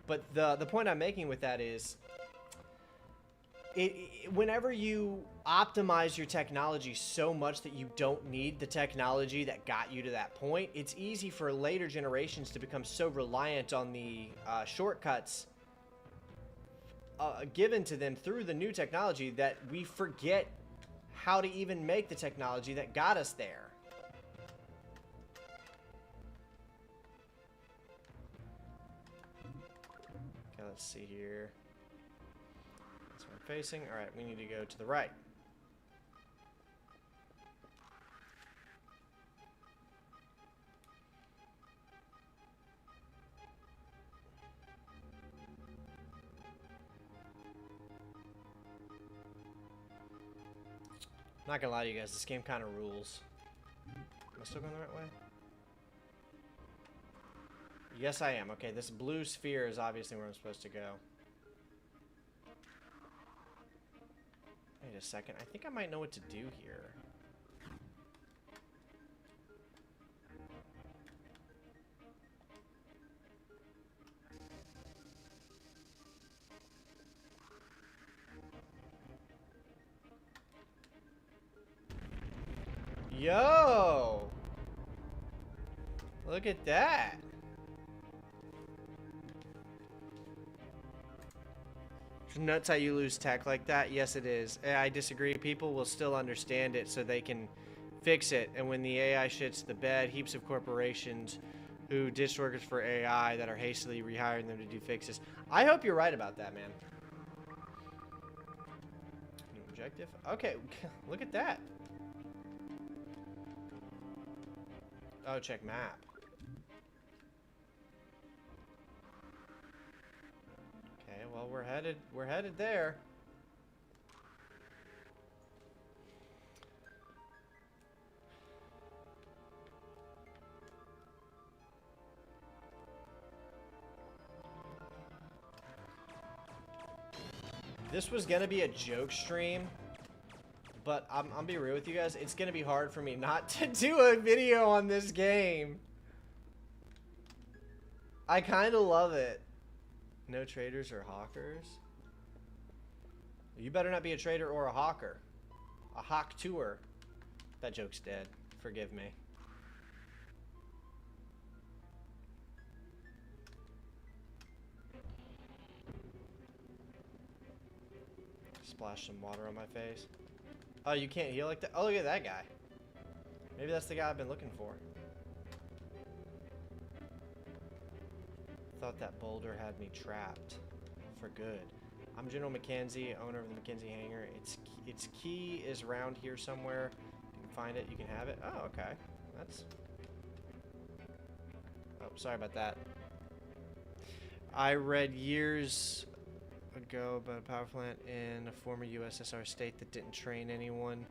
But the point I'm making with that is, whenever you optimize your technology so much that you don't need the technology that got you to that point, it's easy for later generations to become so reliant on the shortcuts given to them through the new technology that we forget how to even make the technology that got us there. Okay, let's see here. That's where I'm facing. All right, we need to go to the right. Not gonna lie to you guys, this game kind of rules. Am I still going the right way? Yes, I am. Okay, this blue sphere is obviously where I'm supposed to go. Wait a second. I think I might know what to do here. Yo! Look at that. It's nuts how you lose tech like that. Yes, it is. I disagree. People will still understand it so they can fix it. And when the AI shits the bed, heaps of corporations who ditch workers for AI that are hastily rehiring them to do fixes. I hope you're right about that, man. New objective? Okay, look at that. Oh, check map. Okay, well we're headed there. This was gonna be a joke stream, but I'll be real with you guys. It's gonna be hard for me not to do a video on this game. I kind of love it. No traders or hawkers. You better not be a trader or a hawker. A hawk tour. That joke's dead. Forgive me. Splash some water on my face. Oh, you can't heal like that? Oh, look at that guy. Maybe that's the guy I've been looking for. Thought that boulder had me trapped for good. I'm General McKenzie, owner of the McKenzie Hangar. Its key is around here somewhere. You can find it. You can have it. Oh, okay. That's... Oh, sorry about that. I read years ago about a power plant in a former USSR state that didn't train anyone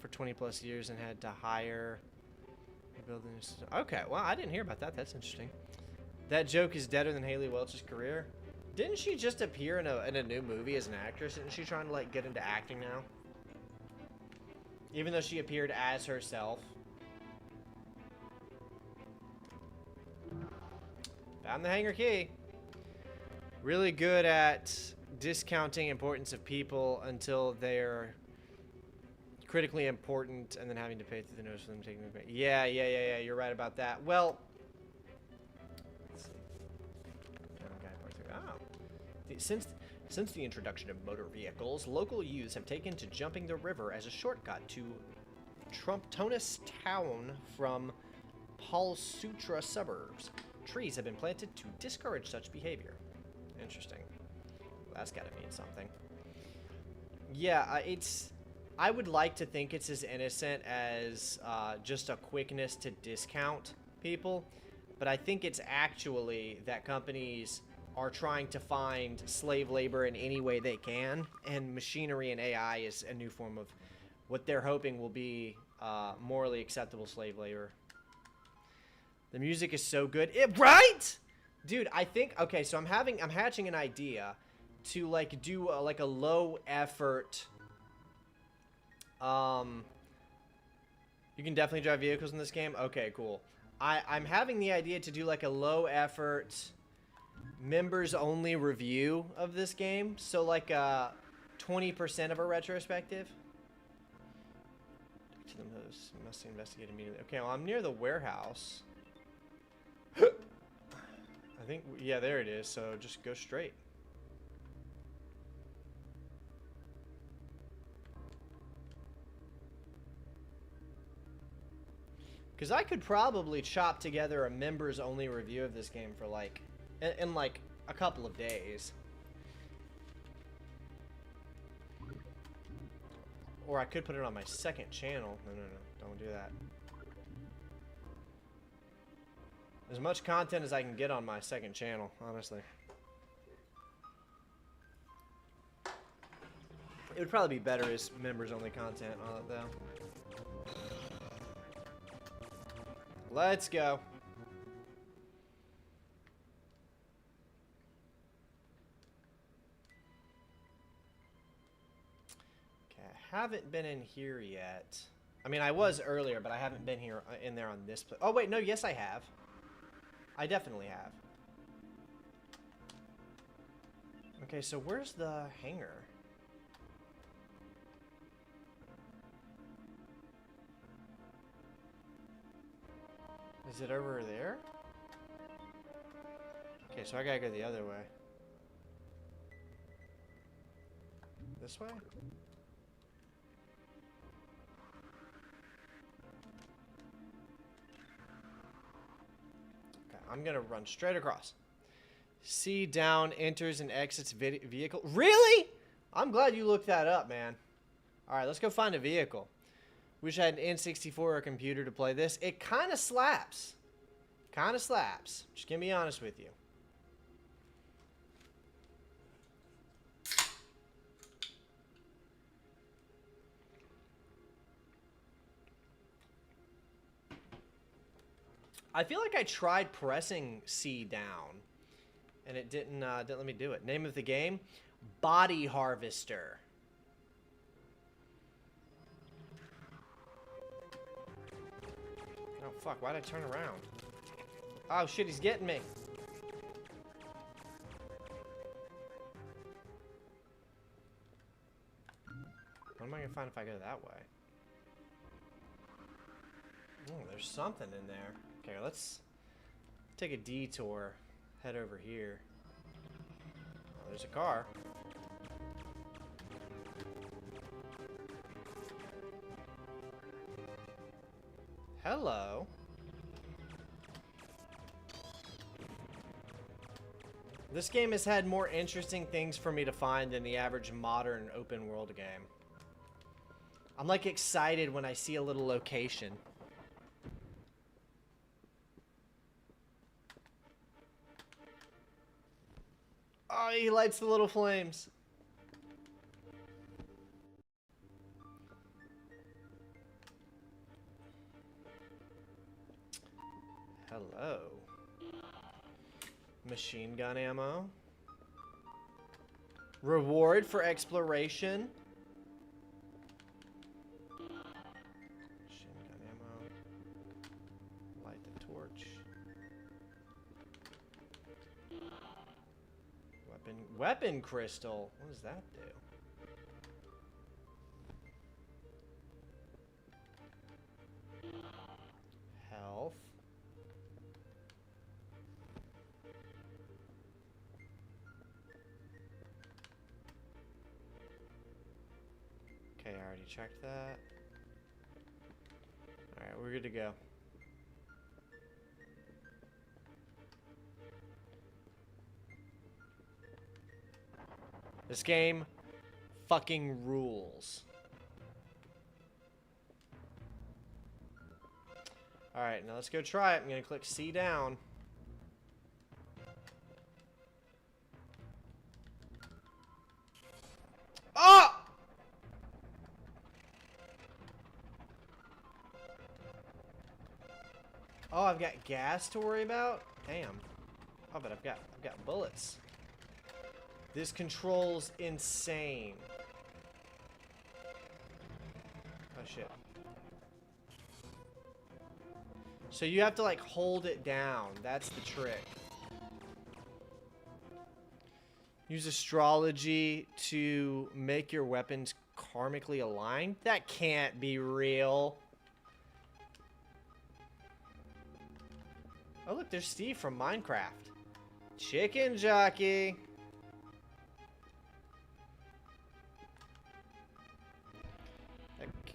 for 20 plus years and had to hire buildings. Okay, well, I didn't hear about that. That's interesting. That joke is deader than Haley Welch's career. Didn't she just appear in a new movie as an actress? Isn't she trying to like get into acting now? Even though she appeared as herself. Found the hangar key. Really good at discounting importance of people until they're critically important and then having to pay through the nose for them taking the pay. Yeah, you're right about that. Well, let's see. Oh. Since the introduction of motor vehicles, local youths have taken to jumping the river as a shortcut to Trumptonis town from Palsutra suburbs. Trees have been planted to discourage such behavior. Interesting. Well, that's gotta mean something. Yeah, I would like to think it's as innocent as just a quickness to discount people, but I think it's actually that companies are trying to find slave labor in any way they can, and machinery and AI is a new form of what they're hoping will be morally acceptable slave labor. The music is so good. Right? Dude, I think, okay, so I'm hatching an idea to like do a low effort. You can definitely drive vehicles in this game. Okay, cool. I'm having the idea to do like a low effort members only review of this game. So like 20% of a retrospective. To the most must investigate immediately. Okay, well I'm near the warehouse. I think, yeah, there it is. So just go straight. Because I could probably chop together a members only review of this game for like, in like a couple of days. Or I could put it on my second channel. No, don't do that. As much content as I can get on my second channel, honestly. It would probably be better as members only content on it though. Let's go. Okay, I haven't been in here yet. I mean, I was earlier, but I haven't been here in there on this place. Oh wait, no, yes I have. I definitely have. Okay, so where's the hangar? Is it over there? Okay, so I gotta go the other way. This way? I'm gonna run straight across. C down enters and exits vehicle. Really? I'm glad you looked that up, man. All right, let's go find a vehicle. Wish I had an N64 or a computer to play this. It kind of slaps. Kind of slaps. Just gonna be honest with you. I feel like I tried pressing C down and it didn't let me do it. Name of the game: Body Harvester. Oh fuck! Why'd I turn around? Oh shit! He's getting me. What am I gonna find if I go that way? Oh, there's something in there. Okay, let's take a detour. Head over here. Oh, there's a car. Hello. This game has had more interesting things for me to find than the average modern open world game. I'm like excited when I see a little location. Oh, he lights the little flames. Hello. Machine gun ammo. Reward for exploration. Machine gun ammo. Light the torch. Weapon crystal. What does that do? Health. Okay, I already checked that. Alright, we're good to go. This game fucking rules. Alright, now let's go try it. I'm gonna click C down. Oh! Oh, I've got gas to worry about? Damn. Oh, but I've got bullets. This control's insane. Oh shit. So you have to like hold it down. That's the trick. Use astrology to make your weapons karmically aligned? That can't be real. Oh look, there's Steve from Minecraft. Chicken jockey.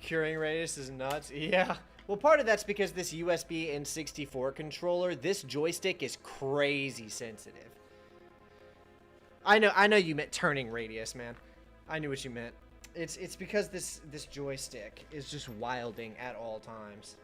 Curing radius is nuts. Yeah. Well, part of that's because this USB N64 controller, this joystick is crazy sensitive. I know you meant turning radius, man. I knew what you meant. It's because this joystick is just wilding at all times.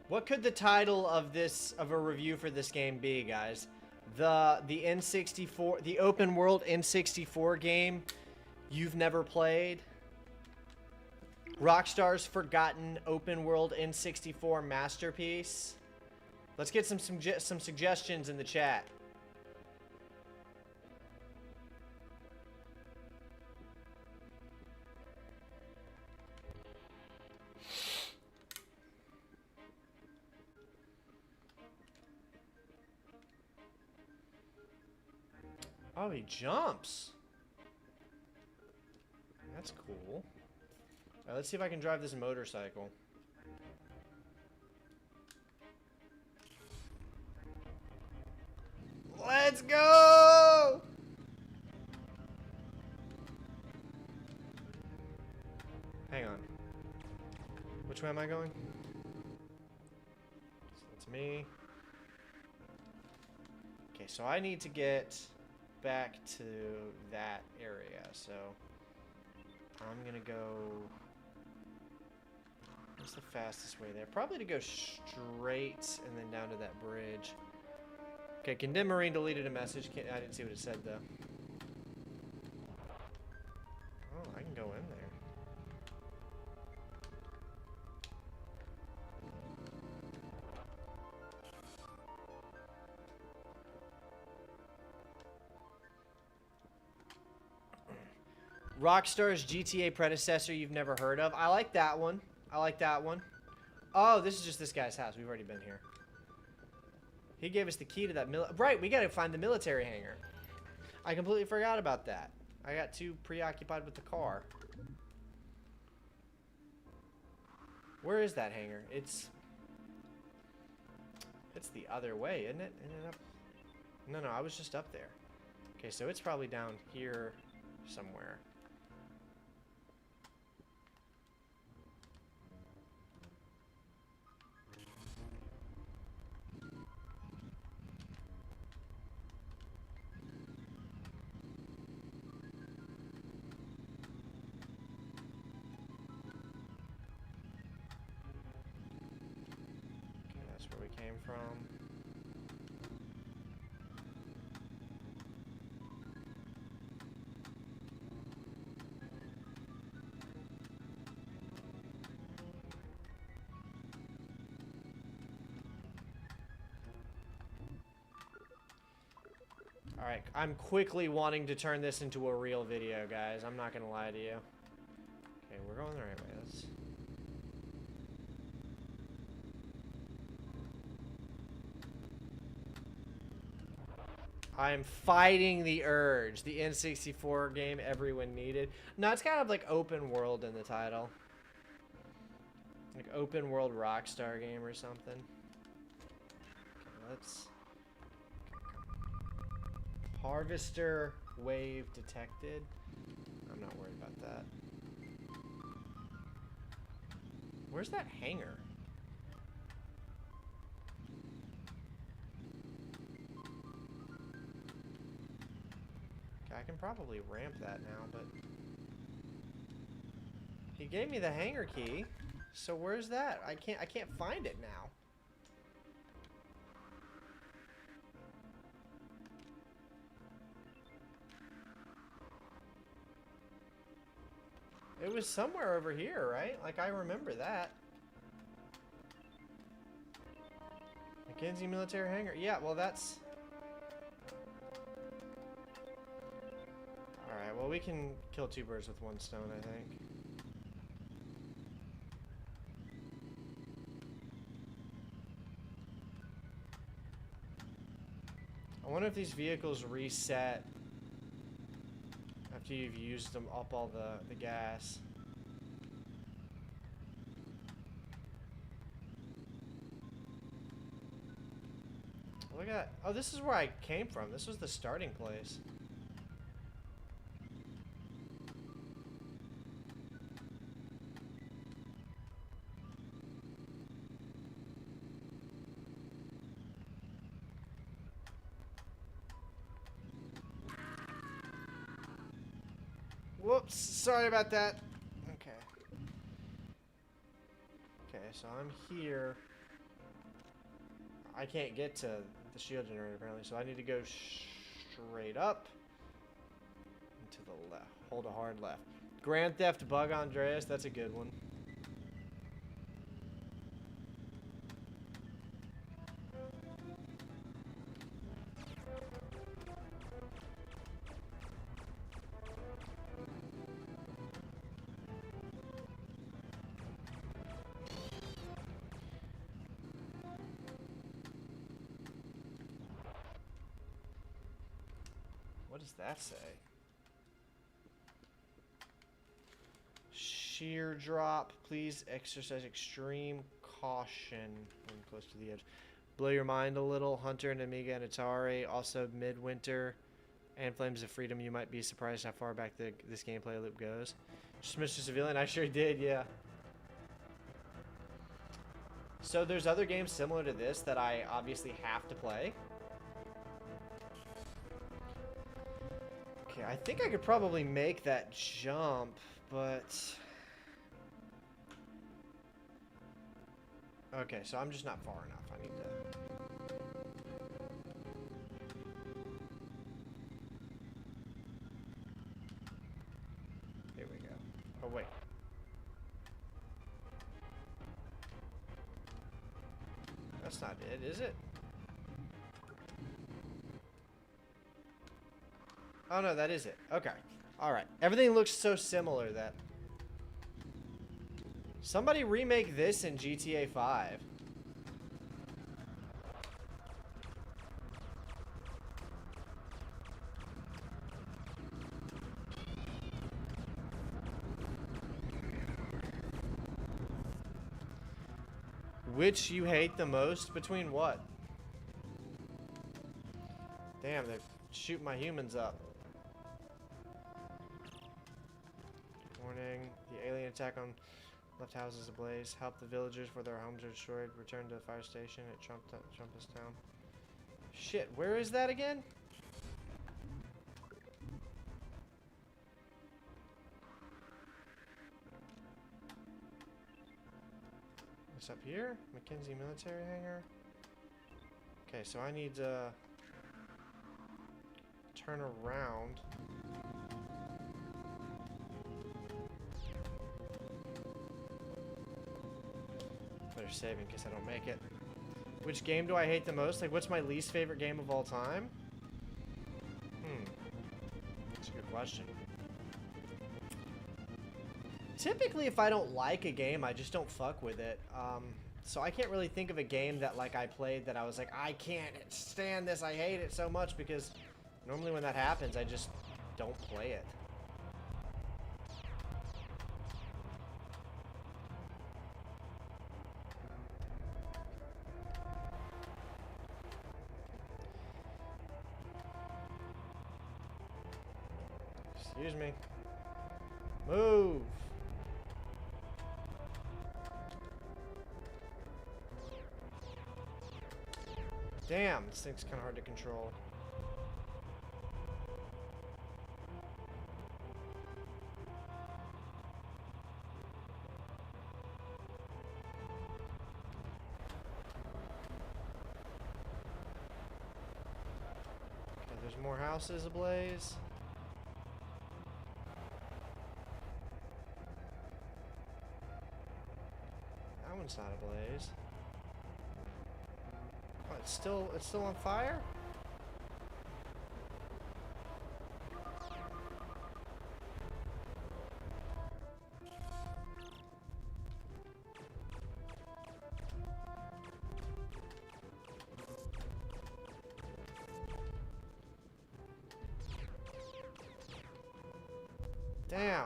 What could the title of a review for this game be, guys? The N64, the open world N64 game you've never played? Rockstar's forgotten open world N64 masterpiece? Let's get some suggestions in the chat. Oh, he jumps. That's cool. Alright, let's see if I can drive this motorcycle. Let's go! Hang on. Which way am I going? So that's me. Okay, so I need to get back to that area, so I'm gonna go. What's the fastest way there? Probably to go straight and then down to that bridge. Okay, Condemned Marine deleted a message. I didn't see what it said, though. Oh, I can go in there. Rockstar's GTA predecessor you've never heard of. I like that one. I like that one. Oh, this is just this guy's house. We've already been here. He gave us the key to that right, we gotta find the military hangar. I completely forgot about that. I got too preoccupied with the car. Where is that hangar? It's the other way, isn't it? Isn't it up? No, I was just up there. Okay, so it's probably down here somewhere. Where we came from. Alright, I'm quickly wanting to turn this into a real video, guys. I'm not gonna lie to you. Okay, we're going the right way. Let's... I'm fighting the urge. The N64 game everyone needed. No, it's kind of like open world in the title. Like open world Rockstar game or something. Okay, let's... Harvester wave detected. I'm not worried about that. Where's that hangar? I can probably ramp that now, but he gave me the hangar key. So where's that? I can't find it now. It was somewhere over here, right? Like I remember that. Mackenzie military hangar. Yeah, well that's... Alright, well we can kill two birds with one stone, I think. I wonder if these vehicles reset after you've used them up all the gas. Look at that. Oh, this is where I came from. This was the starting place. Whoops, sorry about that. Okay. Okay, so I'm here. I can't get to the shield generator apparently, so I need to go straight up and to the left. Hold a hard left. Grand Theft Bug Andreas, that's a good one. What does that say? Sheer drop. Please exercise extreme caution when close to the edge. Blow your mind a little. Hunter and Amiga and Atari. Also Midwinter and Flames of Freedom. You might be surprised how far back this gameplay loop goes. Just Mr. Civilian. I sure did, yeah. So there's other games similar to this that I obviously have to play. Okay, I think I could probably make that jump, but... Okay, so I'm just not far enough. I need to... Oh, wait. That's not it, is it? Oh, no, that is it. Okay. Alright. Everything looks so similar that... Somebody remake this in GTA 5. Which you hate the most? Between what? Damn, they're shooting my humans up. Warning. The alien attack on left houses ablaze. Help the villagers before their homes are destroyed. Return to the fire station at Trumpus Town. Shit, where is that again? It's up here? Mackenzie Military Hangar? Okay, so I need to turn around. Better save in case I don't make it. Which game do I hate the most? Like, what's my least favorite game of all time? That's a good question. Typically, if I don't like a game, I just don't fuck with it. So I can't really think of a game that, like, I played that I was like, I can't stand this, I hate it so much, because normally when that happens, I just don't play it. Excuse me. Move! Damn, this thing's kind of hard to control. Okay, there's more houses ablaze. That one's not ablaze. Oh, it's still on fire? Damn.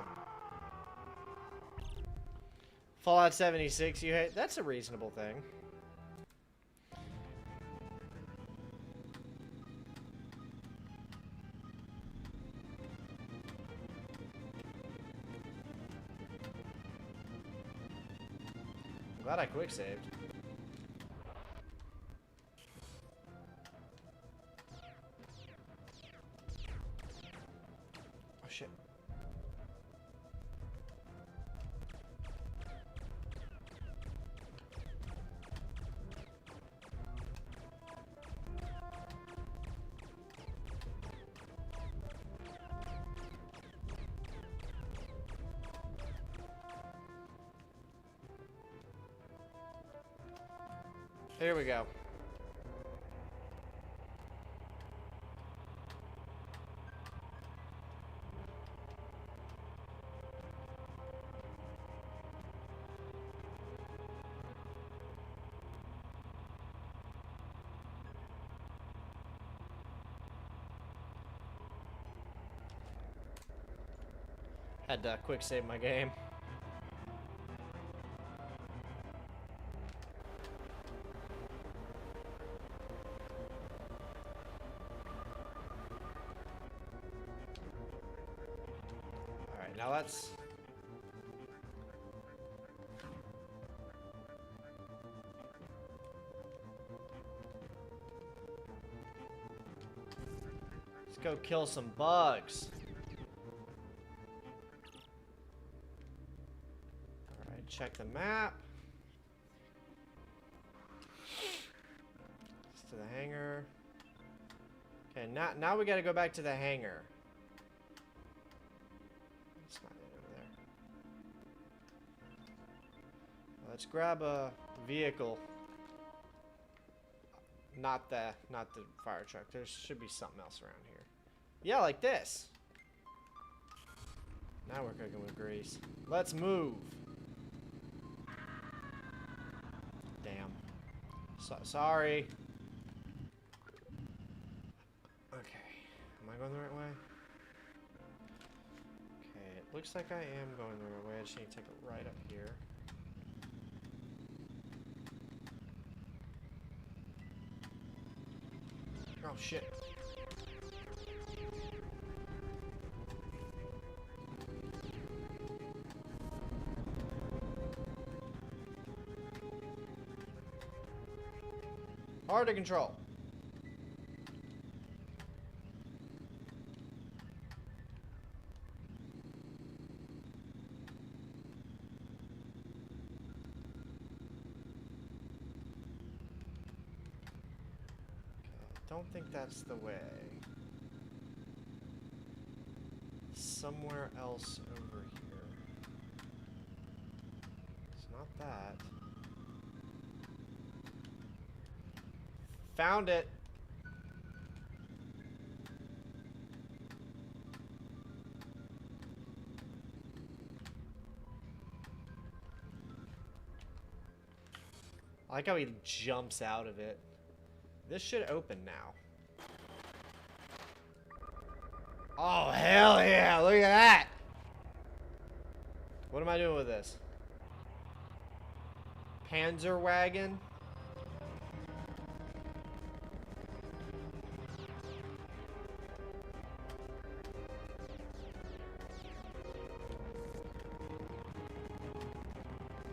Fallout 76, you hate? That's a reasonable thing. Glad I quick saved. Oh shit. Here we go. Had to quick save my game. Alright, now let's... Let's go kill some bugs. Alright, check the map. It's to the hangar. Okay, now we gotta go back to the hangar. It's not it over there. let's grab a vehicle. Not the fire truck. There should be something else around here. Yeah, like this. Now we're cooking with grease. Let's move. Damn. Sorry. Okay. Am I going the right way? Okay, it looks like I am going the right way. I just need to take a right up here. Oh, shit. Hard to control. Don't think that's the way. Somewhere else over here. It's not that. Found it. I like how he jumps out of it. This should open now. Oh, hell yeah. Look at that. What am I doing with this? Panzer wagon?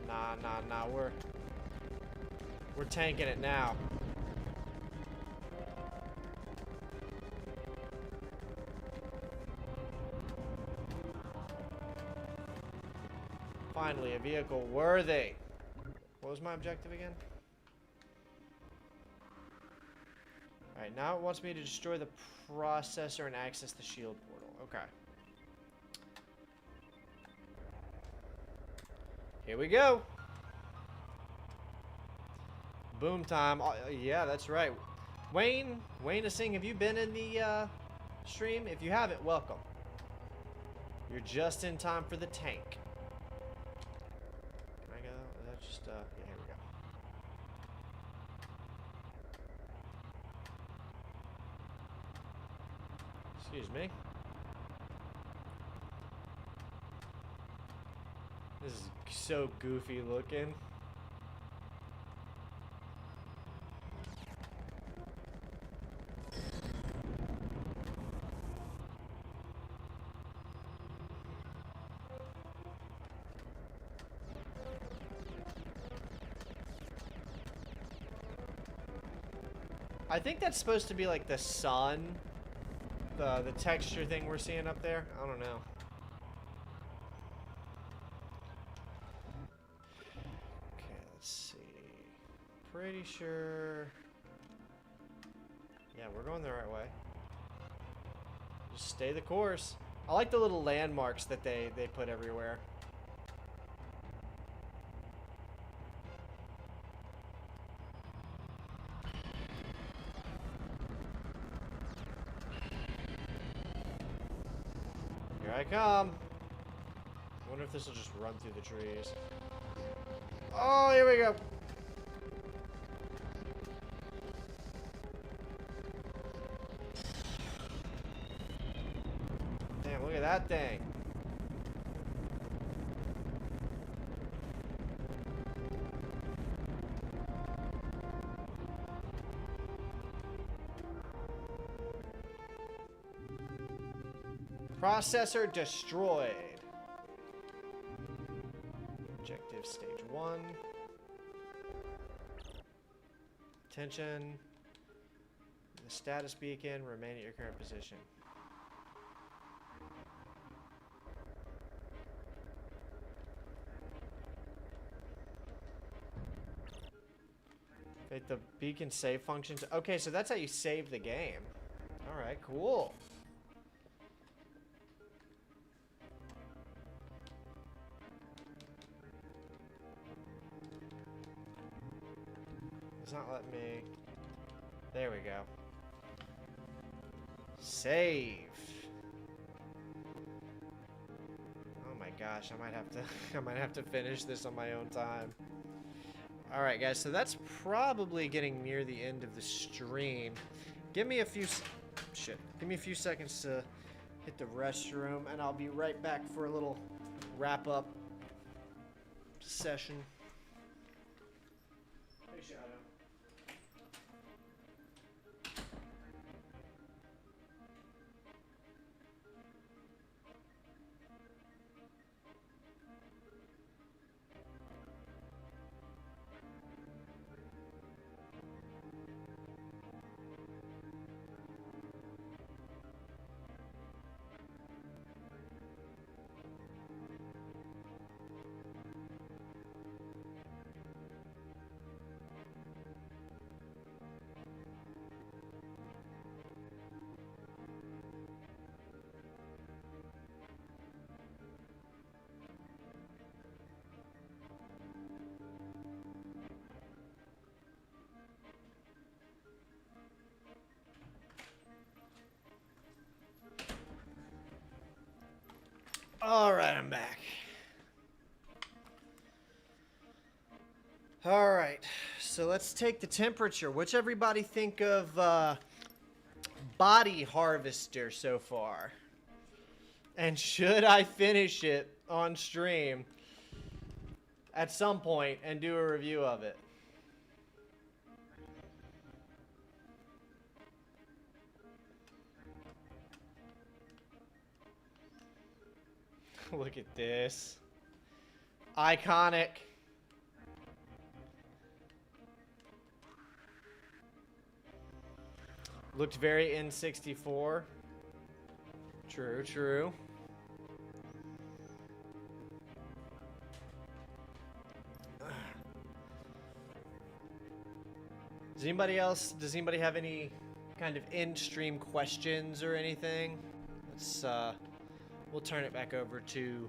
Nah. We're tanking it now. Finally, a vehicle worthy. What was my objective again? Alright, now it wants me to destroy the processor and access the shield portal. Okay. Here we go. Boom time. Oh, yeah, that's right. Wayne Singh, have you been in the stream? If you haven't, welcome. You're just in time for the tank. Can I go? Is that just, yeah, here we go. Excuse me. This is so goofy looking. I think that's supposed to be like the sun, the texture thing we're seeing up there. I don't know. Okay, let's see. Pretty sure. Yeah, we're going the right way. Just stay the course. I like the little landmarks that they put everywhere. Here I come. I wonder if this will just run through the trees. Oh, here we go. Damn, look at that thing. Processor destroyed. Objective stage 1. Attention. The status beacon, remain at your current position. Wait, the beacon save functions. Okay, so that's how you save the game. Alright, cool. It's not letting me. There we go. Save. Oh my gosh, I might have to I might have to finish this on my own time. All right, guys, so that's probably getting near the end of the stream. Give me a few Give me a few seconds to hit the restroom, and I'll be right back for a little wrap-up session. Hey, Shadow. All right, I'm back. All right, so let's take the temperature. What's everybody think of Body Harvester so far? And should I finish it on stream at some point and do a review of it? Look at this. Iconic. Looked very N64. True, true. Does anybody have any kind of in-stream questions or anything? Let's, we'll turn it back over to,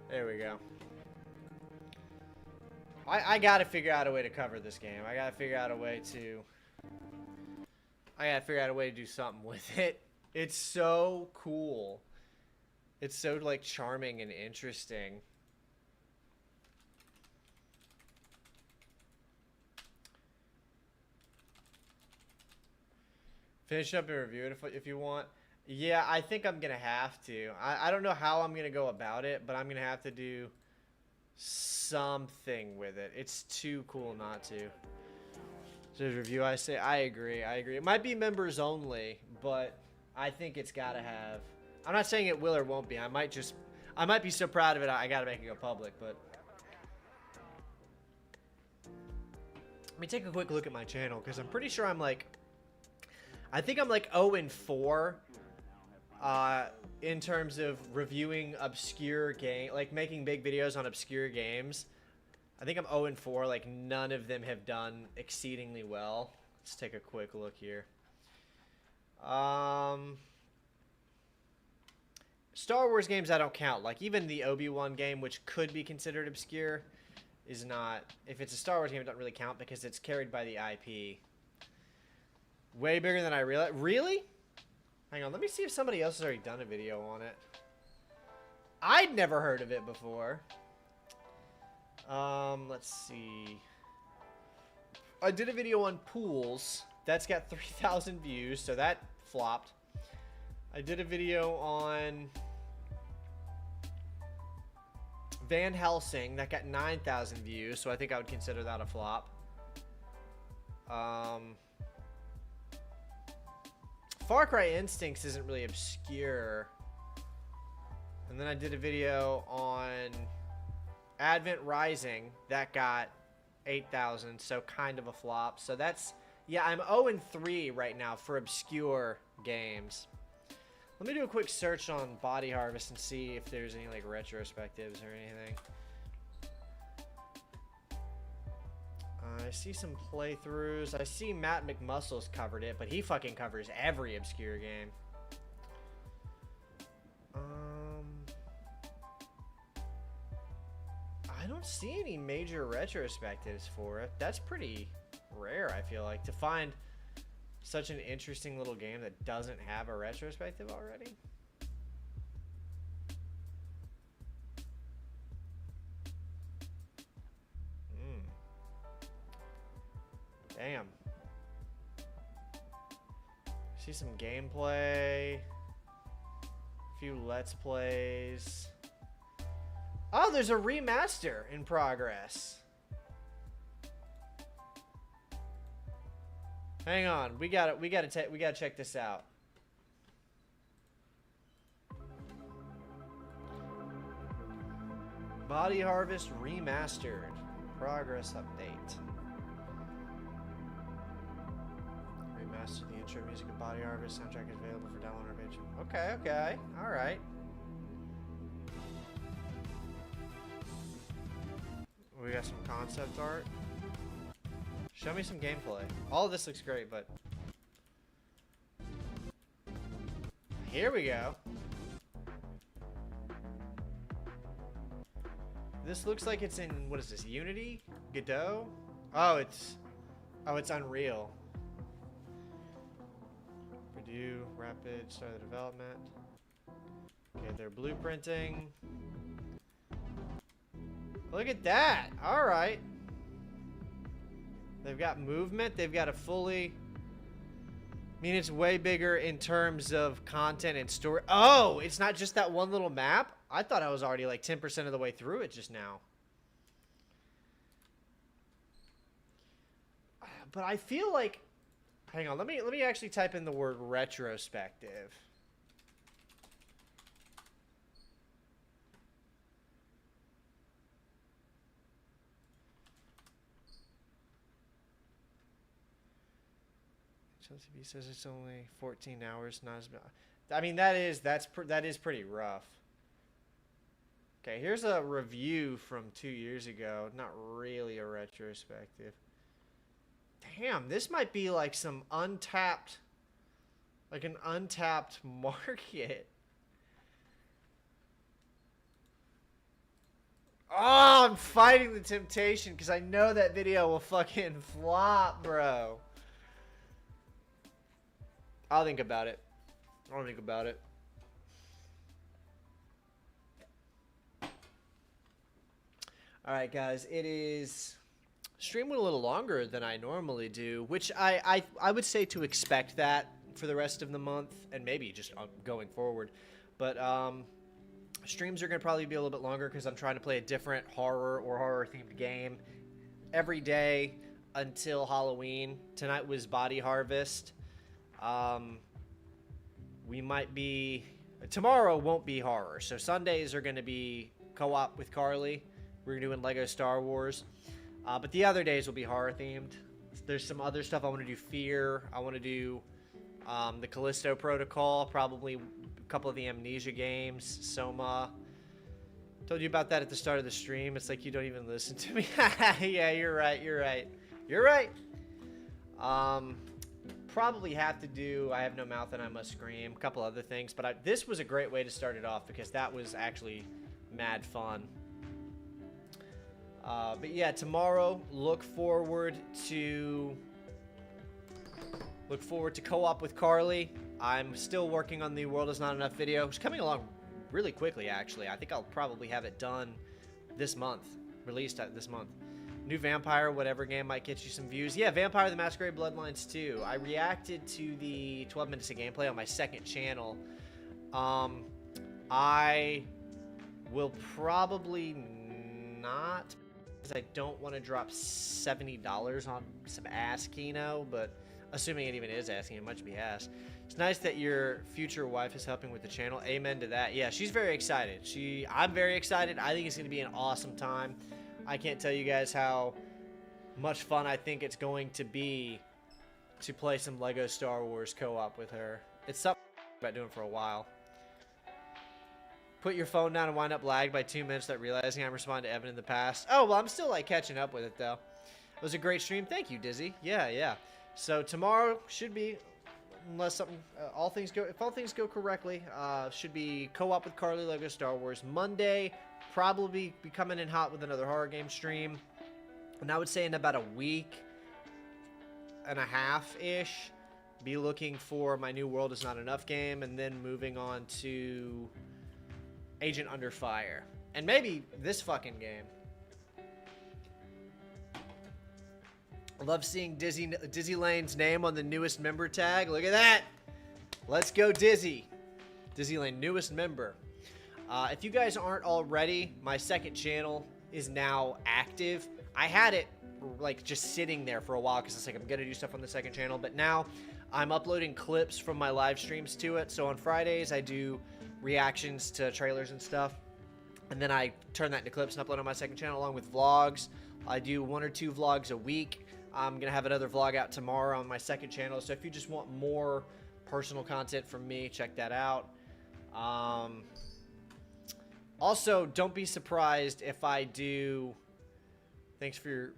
there we go. I gotta figure out a way to cover this game. I gotta figure out a way to do something with it. It's so cool. It's so, like, charming and interesting. Finish up and review it if you want. Yeah, I think I'm gonna have to. I don't know how I'm gonna go about it, but I'm gonna have to do something with it. It's too cool not to. So review, I say I agree. It might be members only, but I think it's gotta have. I'm not saying it will or won't be. I might be so proud of it I gotta make it go public, but let me take a quick look at my channel because I'm pretty sure I think I'm like 0-4 in terms of reviewing obscure game, like making big videos on obscure games. I think I'm 0-4, like none of them have done exceedingly well. Let's take a quick look here. Star Wars games I don't count. Like even the Obi-Wan game, which could be considered obscure, is not. If it's a Star Wars game, it doesn't really count because it's carried by the IP. Way bigger than I realized. Really? Hang on, let me see if somebody else has already done a video on it. I'd never heard of it before. Let's see. I did a video on pools. That's got 3,000 views, so that flopped. I did a video on Van Helsing. That got 9,000 views, so I think I would consider that a flop. Far Cry Instincts isn't really obscure. And then I did a video on Advent Rising. That got 8,000, so kind of a flop. So that's, yeah, I'm 0-3 right now for obscure games. Let me do a quick search on Body Harvest and see if there's any, like, retrospectives or anything. I see some playthroughs. I see Matt McMuscles covered it, but he fucking covers every obscure game. I don't see any major retrospectives for it. That's pretty rare, I feel like, to find such an interesting little game that doesn't have a retrospective already. Damn. See some gameplay. A few Let's Plays. Oh, there's a remaster in progress. Hang on, we gotta check this out. Body Harvest Remastered. Progress update. Remastered the intro music of Body Harvest. Soundtrack is available for download on our page. Okay, alright. We got some concept art. Show me some gameplay. All of this looks great, but... Here we go. This looks like it's in, what is this, Unity? Godot? Oh, it's Unreal. Purdue, Rapid, start the development. Okay, they're blueprinting. Look at that! Alright. They've got movement, they've got a fully... I mean, it's way bigger in terms of content and story. Oh, it's not just that one little map? I thought I was already like 10% of the way through it just now. But I feel like... Hang on, let me actually type in the word retrospective. Chelsea B says it's only 14 hours, not as bad. I mean, that is pretty rough. Okay, here's a review from 2 years ago. Not really a retrospective. Damn, this might be like some untapped, like an untapped market. Oh, I'm fighting the temptation because I know that video will fucking flop, bro. I'll think about it. I'll think about it. Alright, guys. It is... Stream went a little longer than I normally do, which I would say to expect that for the rest of the month, and maybe just going forward. But streams are going to probably be a little bit longer because I'm trying to play a different horror or horror-themed game every day until Halloween. Tonight was Body Harvest. We might be... Tomorrow won't be horror, so Sundays are going to be co-op with Carly. We're doing Lego Star Wars. But the other days will be horror-themed. There's some other stuff. I want to do Fear. I want to do the Callisto Protocol. Probably a couple of the Amnesia games. Soma. Told you about that at the start of the stream. It's like you don't even listen to me. Yeah, you're right. You're right. You're right. Probably have to do I Have No Mouth and I Must Scream. A couple other things. But this was a great way to start it off because that was actually mad fun. But yeah, tomorrow, look forward to co-op with Carly. I'm still working on the World Is Not Enough video. It's coming along really quickly, actually. I think I'll probably have it done this month, released this month. New Vampire, whatever game might get you some views. Yeah, Vampire the Masquerade Bloodlines 2. I reacted to the 12 minutes of gameplay on my second channel. I will probably not... I don't want to drop $70 on some ass Kino, but assuming it even is asking, it might be ass. It's nice that your future wife is helping with the channel. Amen to that. Yeah, she's very excited. I'm very excited. I think it's going to be an awesome time. I can't tell you guys how much fun I think it's going to be to play some Lego Star Wars co-op with her. It's something I've been doing for a while. Put your phone down and wind up lagged by 2 minutes without realizing I'm responding to Evan in the past. Oh, well, I'm still, like, catching up with it, though. It was a great stream. Thank you, Dizzy. Yeah. So tomorrow should be, unless something, if all things go correctly, should be co-op with Carly Lego Star Wars. Monday, probably be coming in hot with another horror game stream. And I would say in about a week, and a half-ish. Be looking for my new World Is Not Enough game, and then moving on to Agent Under Fire. And maybe this fucking game. I love seeing Dizzy Lane's name on the newest member tag. Look at that. Let's go, Dizzy. Dizzy Lane, newest member. If you guys aren't already, my second channel is now active. I had it like just sitting there for a while because it's like I'm gonna do stuff on the second channel, but now I'm uploading clips from my live streams to it. So on Fridays I do reactions to trailers and stuff, and then I turn that into clips and upload on my second channel along with vlogs. I do 1 or 2 vlogs a week. I'm gonna have another vlog out tomorrow on my second channel, so if you just want more personal content from me, check that out. Also, don't be surprised if I do. Thanks for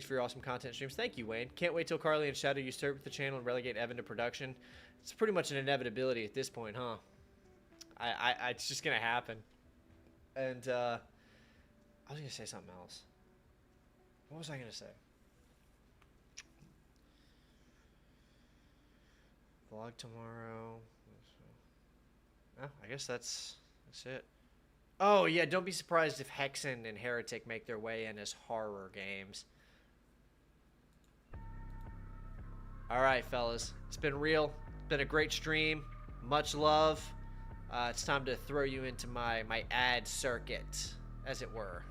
your awesome content streams. Thank you, Wayne. Can't wait till Carly and Shadow usurp the channel and relegate Evan to production. It's pretty much an inevitability at this point, huh? It's just gonna happen. And I was gonna say something else. What was I gonna say? Vlog tomorrow. Oh, I guess that's it. Oh, yeah, don't be surprised if Hexen and Heretic make their way in as horror games. Alright, fellas. It's been real. It's been a great stream. Much love. It's time to throw you into my ad circuit, as it were.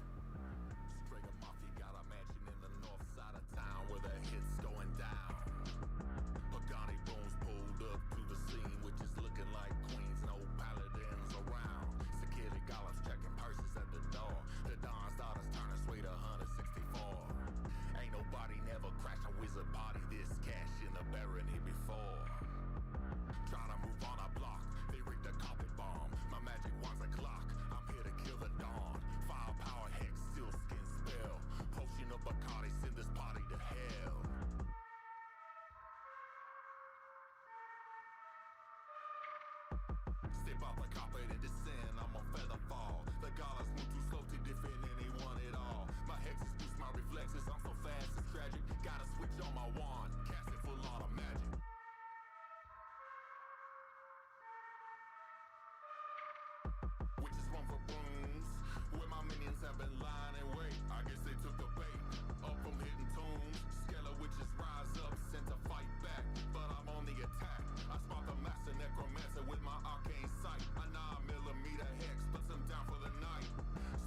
Have been lying in wait. I guess they took the bait. Up from hidden tombs, Skeller witches rise up, sent to fight back. But I'm on the attack. I spot the master necromancer with my arcane sight. A 9mm hex puts them down for the night.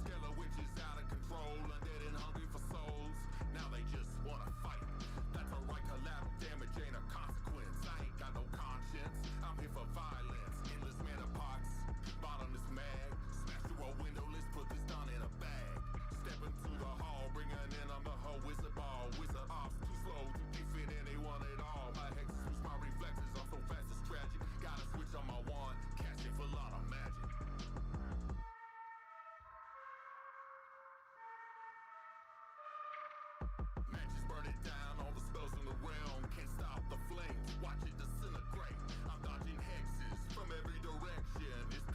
Skeller witches out of control, undead and hungry for souls. Now they just wanna fight. That's alright, collateral damage ain't a consequence. I ain't got no conscience. I'm here for violence. Endless mana pots, bottomless mag. Smash through a window, let's put this down in a bag. Step into the hall, bring an in on the whole wizard ball. Wizard off, too slow to defend anyone at all. My hexes use my reflexes, I'm so fast it's tragic. Gotta switch on my wand, catch it for a lot of magic. Matches burn it down, all the spells in the realm can't stop the flames. Watch it disintegrate. I'm dodging hexes from every direction. It's